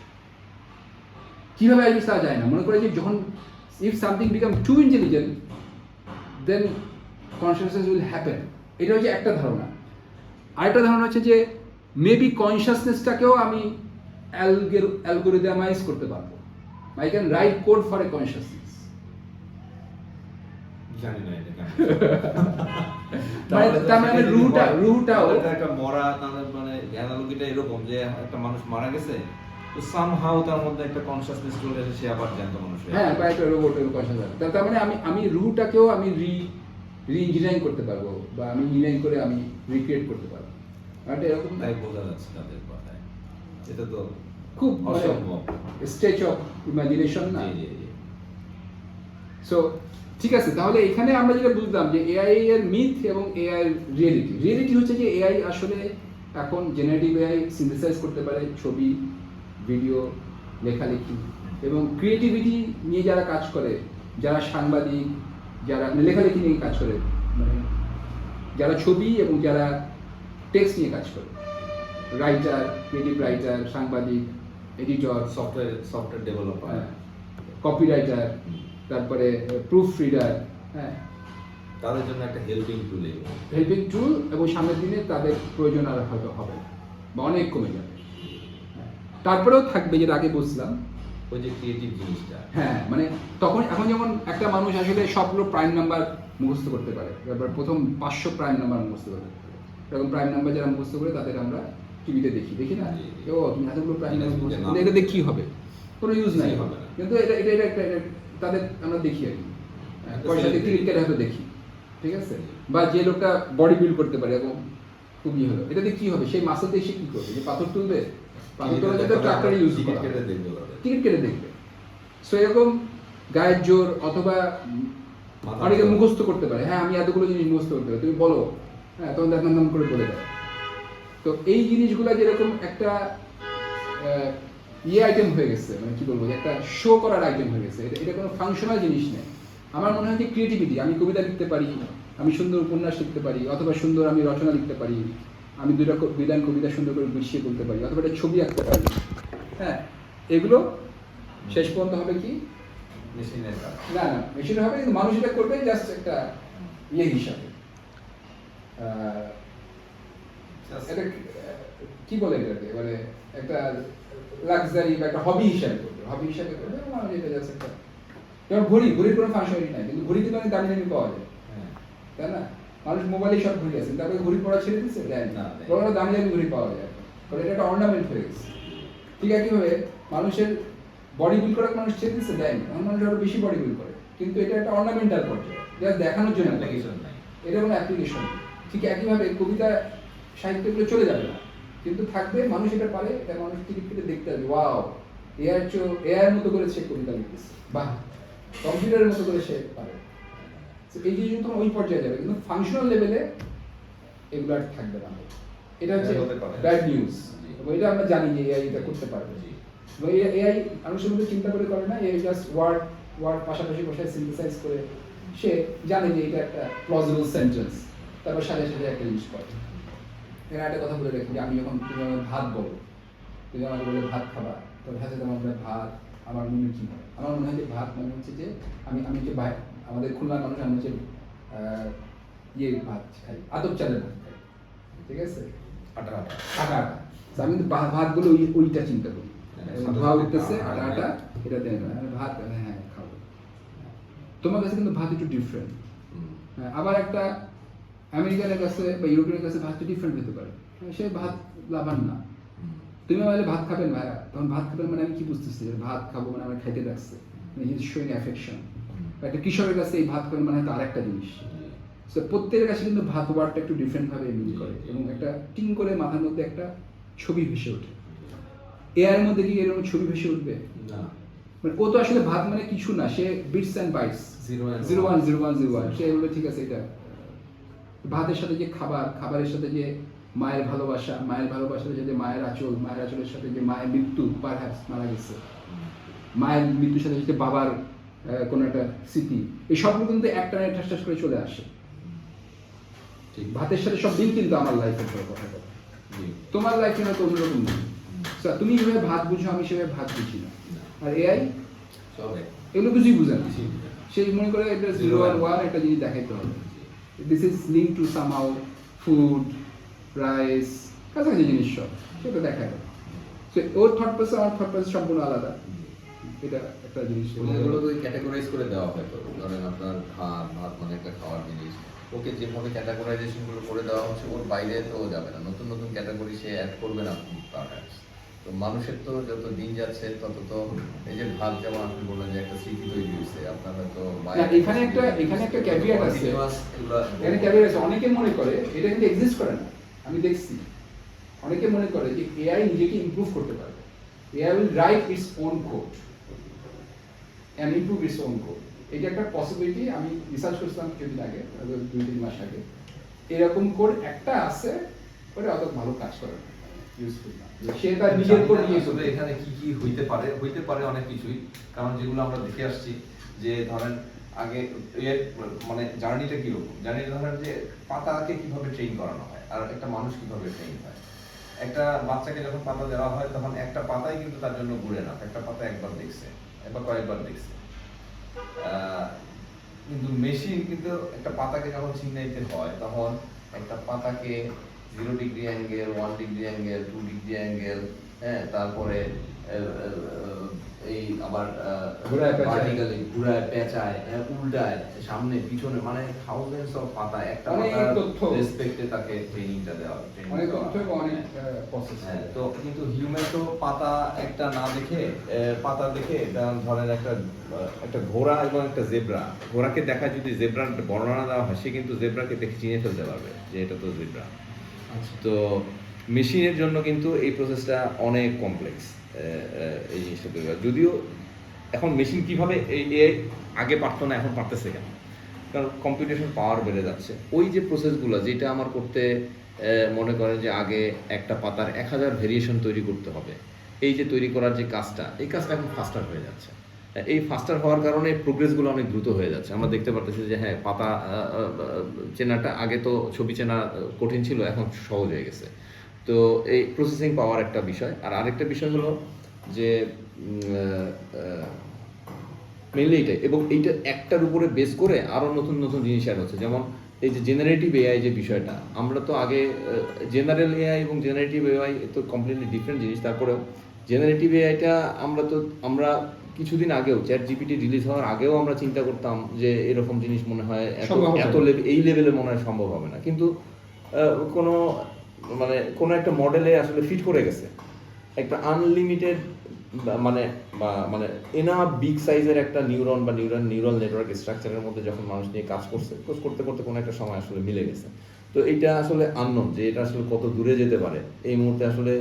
কিভাবে আসবে তা যায় না, মনে করে যে যখন if something become to intelligent then consciousness will happen. এটা হচ্ছে একটা ধারণা। আরেকটা ধারণা হচ্ছে যে মেবি কনসিয়াসনেসটাকেও আমি অ্যালগোরিদমাইজ করতে পারবো, I can write code for a consciousness. জানি না এটা কেন। তার মানে রুহটাও একটা মরা, মানে অ্যানালজিটা এরকম যে একটা মানুষ মারা গেছে, তো সামহাউ তার মধ্যে একটা কনসিয়াসনেস চলে এসে সে আবার জ্যান্ত মানুষ হয়ে হ্যাঁ, বা একটা রোবটের কনসিয়াসনেস। তার মানে আমি রুহটাকেও আমি রি-ইঞ্জিনিয়ারিং করতে পারবো, বা আমি ইঞ্জিনিয়ারিং করে আমি রিক্রিয়েট করতে পারবো। আর এরকম তাই বোঝা যাচ্ছে তাদের কথায়। এটা তো খুব অসম্ভব স্টেজ অফ ইমাজিনেশন না। জি, জি, জি। সো ঠিক আছে, তাহলে এখানে আমরা যেটা বুঝলাম যে এআই এর মিথ এবং এআই এর রিয়েলিটি হচ্ছে যে এআই আসলে এখন জেনারেটিভ এআই সিনথেসাইজ করতে পারে ছবি, ভিডিও, লেখালেখি এবং ক্রিয়েটিভিটি নিয়ে যারা কাজ করে, যারা সাংবাদিক, যারা লেখালেখি নিয়ে কাজ করে, মানে যারা ছবি এবং যারা টেক্সট নিয়ে কাজ করে, রাইটার, ক্রিয়েটিভ রাইটার, সাংবাদিক, এডিটর, সফটওয়্যার ডেভেলপার, কপিরাইটার, তারপরে প্রুফ রিডার, হ্যাঁ, তাদের জন্য একটা হেল্পিং টুল, এবং সামনের দিনে তাদের প্রয়োজন আর হয়তো হবে না বা অনেক কমে যাবে। তারপরেও থাকবে, যেটা আগে বলছিলাম, ওই যে ক্রিয়েটিভ জিনিসটা। হ্যাঁ, মানে তখন এখন যেমন একটা মানুষ আসলে সবগুলো প্রাইম নাম্বার মুখস্থ করতে পারে, তারপর প্রথম 500 প্রাইম নাম্বার মুখস্থ করতে পারে, এরকম প্রাইম নাম্বার যারা মুখস্থ করে তাদের আমরা টিভিতে দেখি না, ও তুমি এতগুলো প্রাইম নাম্বার মুখস্থ, এটা দিয়ে কি হবে, কোনো ইউজ নাই হবে না, কিন্তু এটা একটা তাদের আমরা দেখি আর কি, পয়সা দিয়ে টিকিট কেটে হয়তো দেখি, ঠিক আছে? বা যে লোকটা বডি বিল্ড করতে পারে এবং খুব ইয়ে হলো, এটা দিয়ে কি হবে, সেই মাসেতে এসে কি করবে, যে পাথর তুলবে, পাথর তোলার জন্য ট্রাক্টর ইউজ করে টিকিট কেটে দেখবে। সো এরকম গায়ের জোর অথবা মাথার অনেকে জোর। মুখস্থ করতে পারে, হ্যাঁ আমি এতগুলো জিনিস মুখস্থ করতে পারি, তুমি বলো, হ্যাঁ তখন দেখ নাম করে বলে দেয়। তো এই জিনিসগুলো যেরকম একটা আইটেম হয়ে গেছে, মানে কি বলবো, একটা শো করার আইটেম হয়ে গেছে, এটা কোনো ফাংশনাল জিনিস নেই। আমার মনে হয় যে ক্রিয়েটিভিটি, আমি কবিতা লিখতে পারি, আমি সুন্দর উপন্যাস লিখতে পারি, অথবা সুন্দর আমি রচনা লিখতে পারি, আমি দুই লাইন কবিতা সুন্দর করে গুছিয়ে বলতে পারি, অথবা একটা ছবি আঁকতে পারি, হ্যাঁ এগুলো শেষ পর্যন্ত হবে কি মেশিনের কাজ। না না মেশিন হবে, কিন্তু মানুষ এটা করবে জাস্ট একটা হিসাবে। এটা কি বলে এটাকে, মানে একটা লাক্সারি বা একটা হবি হিসাবে করবে, হবি হিসাবে করবে মানুষ এটা জাস্ট একটা, যেমন ঘড়ির কোনো ফাংশনই নাই, কিন্তু ঘড়ি কিন্তু অনেক দামি দামি পাওয়া যায়, তাই না? মানুষ মোবাইলে সব ঘড়ি আছে, তারপরে ঘড়ি পড়া ছেড়ে দিচ্ছে, দেয় না, বড় দামি দামি ঘড়ি পাওয়া যায়, কারণ এটা একটা অর্নামেন্ট হয়ে গেছে। ঠিক একইভাবে মানুষের বডি বিল্ড করার মানুষ ছেড়ে দিচ্ছে, দেয় না, মানুষ আরো বেশি বডি বিল্ড করে, কিন্তু এটা একটা অর্নামেন্টাল পর্যায়ে, জাস্ট দেখানোর জন্য অ্যাপ্লিকেশন নাই। এটা কোনো অ্যাপ্লিকেশন। ঠিক একইভাবে কবিতা সাহিত্যগুলো চলে যাবে না, কিন্তু থাকবে, মানুষ এটা পারে, এটা মানুষ টিকিট কেটে দেখতে হবে, ওয়াও এআইয়ের মতো করে সে কবিতা লিখতেছে, বাহ কম্পিউটারের মতো করে সে পারে। তো এই জিনিস তোমার ওই পর্যায়ে যাবে, কিন্তু ফাংশনাল লেভেলে এগুলো আর থাকবে না। এটা হচ্ছে ব্যাড নিউজ, এটা আমরা জানি যে এআই এটা করতে পারবে। এআই মানুষের মধ্যে চিন্তা করে করে না, এআই জাস্ট ওয়ার্ড পাশাপাশি বসায় সিনথেসাইজ করে সে জানে যে এটা একটা প্লজিবল সেন্টেন্স, তারপর সাথে সাথে একটা জিনিস করে। এখানে একটা কথা বলে রাখি যে আমি যখন তুমি আমাকে ভাত বলো, তুমি আমাকে বলে ভাত খাবা, তবে সাথে আমার বলে ভাত, আমার মনে কি হয়, আমার মনে হয় যে ভাত মানে হচ্ছে যে আমি হচ্ছে আমাদের খুলনার মানুষ, আমি হচ্ছে ভাত খাই, আতপ চালের ভাত খাই, ঠিক আছে, আটা আটা আটা আটা। তো আমি কিন্তু ভাত বলে ওইটা চিন্তা করি, ধোয়া উঠতেছে আটা আটা, এটা দেয় না ভাত, হ্যাঁ খাবো। তোমার কাছে কিন্তু ভাত একটু ডিফারেন্ট, আবার একটা আমেরিকানের কাছে বা ইউরোপের কাছে ভাত ডিফারেন্ট হতে পারে, সে ভাত লাভান না। তুমি বলে ভাত খাবেন ভাইয়া, তখন ভাত খাবেন মানে আমি কি বুঝতেছি, ভাত খাবো মানে আমার খাইতে লাগছে, মানে হিজ শোয়িং অ্যাফেকশন। একটা কৃষকের কাছে এই ভাত খাবেন মানে হয়তো আরেকটা জিনিস। তো প্রত্যেকের কাছে কিন্তু ভাত ওয়ার্ডটা একটু ডিফারেন্ট ভাবে মিন করে, এবং একটা টিং করে মাথার মধ্যে একটা ছবি ভেসে ওঠে। এআইয়ের মধ্যে কি এরকম ছবি ভেসে উঠবে না, মানে ও তো আসলে ভাত মানে কিছু না, সে বিটস অ্যান্ড বাইটস, 0 1 0 1 0 1, সে বলে ঠিক আছে এটা ভাতের সাথে যে খাবারের সাথে যে মায়ের ভালোবাসা, মায়ের ভালোবাসার সাথে যে মায়ের আঁচলের সাথে যে মায়ের মৃত্যু, পারহ্যাপস মারা গেছে, মায়ের মৃত্যুর সাথে সাথে বাবার কোনো একটা স্মৃতি, এই সবগুলো কিন্তু একটা ঠাস করে চলে আসে। ঠিক। ভাতের সাথে সব দিন কিন্তু আমার লাইফের কথা, তোমার লাইফে হয়তো অন্যরকম নেই। তুমি যেভাবে ভাত বুঝো আমি সেভাবে ভাত বুঝি না, আর এআই এগুলো কিছুই বুঝে না, সে মনে করে এটা 0 আর 1 একটা জিনিস দেখাইতে হবে, this is link to somehow food, rice, কাছাকাছি জিনিস সব সেটা দেখায়। সো ওর থট প্রসেস আমার থট প্রসেস সম্পূর্ণ আলাদা, এটা একটা জিনিস। এগুলো তো ক্যাটাগরাইজ করে দেওয়া হয়, তো ধরেন আপনার ভাত মানে একটা খাওয়ার জিনিস, ওকে যেভাবে ক্যাটাগরাইজেশন গুলো করে দেওয়া হচ্ছে ওর বাইরে তো যাবে না, নতুন নতুন ক্যাটাগরি সে অ্যাড করবে না পারহ্যাপস। তো মানুষের তো যত দিন যাচ্ছে তত তো এই যে ভাত, যেমন আপনি বললেন যে একটা স্মৃতি তৈরি হয়েছে আপনার হয়তো এখানে একটা ক্যাভিয়াট আছে, এখানে ক্যাভিয়াট আছে। অনেকে মনে করে এটা কিন্তু এক্সিস্ট করে না, আমি দেখছি অনেকে মনে করে যে এআই নিজেকে ইমপ্রুভ করতে পারবে, AI will write its own code end improve its own code. এটা একটা পসিবিলিটি, আমি রিসার্চ করছিলাম কিছুদিন আগে, 2-3 মাস আগে। এরকম কোড একটা আছে, ওটা অত ভালো কাজ করে না, ইউজফুল না, সে তার নিজের কোড নিয়ে আসলে এখানে কি হইতে পারে অনেক কিছুই, কারণ যেগুলো আমরা দেখে আসছি যে ধরেন আগে মানে জার্নিটা কিরকম, জার্নিটা ধরেন যে পাতাকে কিভাবে ট্রেন করানো হয় আর একটা মানুষ কিভাবে ট্রেন হয়। একটা বাচ্চাকে যখন পাতা দেওয়া হয় তখন একটা পাতাই কিন্তু তার জন্য ঘুরে না, একটা পাতা একবার দেখছে, একবার কয়েকবার দেখছে। কিন্তু মেশিন কিন্তু একটা পাতাকে যখন চিহ্নাইতে হয় তখন একটা পাতাকে 0 degree angle, 1 degree angle, 2 degree angle, হ্যাঁ, তারপরে এই আবার ভার্টিক্যালি ঘুরায়, পেঁচায়, উল্টায়, সামনে পিছনে, মানে থাউজেন্ডস অফ পাতা, একটা পাতার রেসপেক্টে তাকে ট্রেনিংটা দেওয়া, অনেক তথ্য এবং অনেক প্রসেস। হ্যাঁ, তো কিন্তু হিউম্যান তো পাতা একটা না দেখে, পাতা দেখে ধরেন একটা ঘোড়া এবং একটা জেব্রা, ঘোড়াকে দেখা যদি জেব্রার বর্ণনা দেওয়া হয় সে কিন্তু জেব্রাকে দেখে চিনে ফেলতে পারবে যে এটা তো জেব্রা। তো মেশিনের জন্য কিন্তু এই প্রসেসটা অনেক কমপ্লেক্স, এই জিনিসটা তৈরি হয়। যদিও এখন মেশিন কিভাবে এই আগে পারতো না এখন পারতেছে কেন? কারণ কম্পিউটেশন পাওয়ার বেড়ে যাচ্ছে। ওই যে প্রসেসগুলো যেটা আমার করতে মনে করেন যে আগে একটা পাতার 1000 ভেরিয়েশন তৈরি করতে হবে, এই যে তৈরি করার যে কাজটা, এই কাজটা এখন ফাস্টার হয়ে যাচ্ছে। এই ফাস্টার হওয়ার কারণে প্রোগ্রেসগুলো অনেক দ্রুত হয়ে যাচ্ছে। আমরা দেখতে পারতেছি যে হ্যাঁ, পাতা চেনাটা আগে তো ছবি চেনা কঠিন ছিল, এখন সহজ হয়ে গেছে। তো এই প্রসেসিং পাওয়ার একটা বিষয়। আর আরেকটা বিষয় হলো যে মেনলি এইটাই, এবং এইটা একটার উপরে বেস করে আরও নতুন নতুন জিনিস অ্যাড হচ্ছে। যেমন এই যে জেনারেটিভ এআই যে বিষয়টা, আমরা তো আগে জেনারেল এআই এবং জেনারেটিভ এআই তো কমপ্লিটলি ডিফারেন্ট জিনিস। তারপরেও জেনারেটিভ এআইটা আমরা কিছুদিন আগেও চ্যাট জিপিটি রিলিজ হওয়ার আগেও আমরা চিন্তা করতাম যে এরকম জিনিস মনে হয় এই লেভেলে মনে হয় সম্ভব হবে না, কিন্তু কোনো একটা মডেলে আসলে ফিট করে গেছে। একটা আনলিমিটেড মানে এনাফ বিগ সাইজের একটা নিউরন বা নিউরাল নেটওয়ার্ক স্ট্রাকচারের মধ্যে যখন মানুষ নিয়ে কাজ করতে কোনো একটা সময় আসলে মিলে গেছে। তো এইটা আসলে আননোন যে এটা আসলে কত দূরে যেতে পারে এই মুহূর্তে আসলে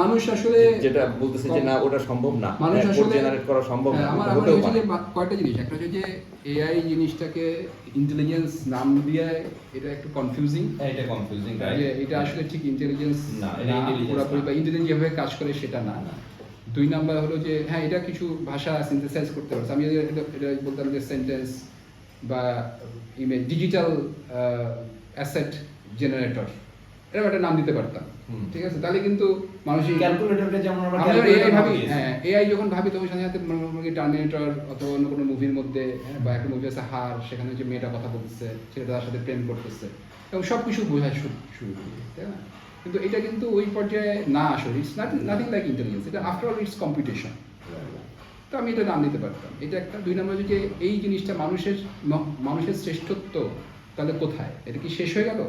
মানুষ আসলে যেটা বলতেছে যে না ওটা সম্ভব না, মানুষ আসলে জেনারেট করা সম্ভব না। আমার কয়টা জিনিস, একটা হচ্ছে যে এআই জিনিসটাকে ইন্টেলিজেন্স নাম দিয়ে এটা একটু কনফিউজিং। এটা কনফিউজিং, এটা আসলে ঠিক ইন্টেলিজেন্স না, এটা পুরোপুরি বা ইন্টেলিজেন্স যেভাবে কাজ করে সেটা না। দুই নাম্বার হলো যে হ্যাঁ, এটা কিছু ভাষা সিনথেসাইজ করতে পারছে। আমি এটা বলতাম যে সেন্টেন্স বা ইমেজ ডিজিটাল অ্যাসেট জেনারেটর, এরকম একটা নাম দিতে পারতাম, ঠিক আছে? তাহলে কিন্তু মানুষই ক্যালকুলেটরকে যেমন আমরা এআই ভাবি, হ্যাঁ এআই যখন ভাবি তখন সাথে সাথে টার্মিনেটর অথবা অন্য কোনো মুভির মধ্যে, বা একটা মুভি আছে হার, সেখানে যে মেয়েটা কথা বলতেছে, ছেলেটা তার সাথে প্রেম করতেছে, এবং সব কিছু বোঝা শুরু করি, তাই না? কিন্তু এটা কিন্তু ওই পর্যায়ে না আসলে, ইটস নাথিং লাইক ইন্টেলিজেন্স, এটা আফটার অল ইটস কম্পিটিশন। তো আমি এটা নাম দিতে পারতাম, এটা একটা। দুই নম্বর যে এই জিনিসটা মানুষের শ্রেষ্ঠত্ব তাহলে কোথায়? এটা কি শেষ হয়ে গেল?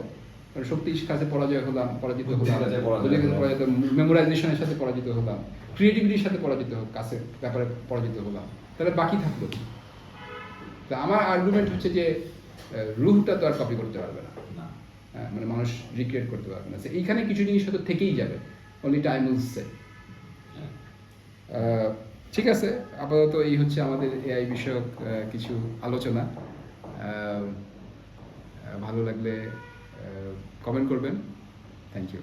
কারণ শক্তির কাছে পরাজিত হলাম, মেমোরাইজেশনের সাথে পরাজিত হলাম, ক্রিয়েটিভিটির সাথে ব্যাপারে পরাজিত হলাম, তাহলে বাকি থাকলো কি? তা আমার আর্গুমেন্ট হচ্ছে যে রুহটা তো আর কপি করতে পারবে না, মানে মানুষ রিক্রিয়েট করতে পারবে না। এইখানে কিছু জিনিস হয়তো থেকেই যাবে, অনলি টাইম উইল সে। ঠিক আছে, আপাতত এই হচ্ছে আমাদের এআই বিষয়ক কিছু আলোচনা। ভালো লাগলে কমেন্ট করবেন। Thank you.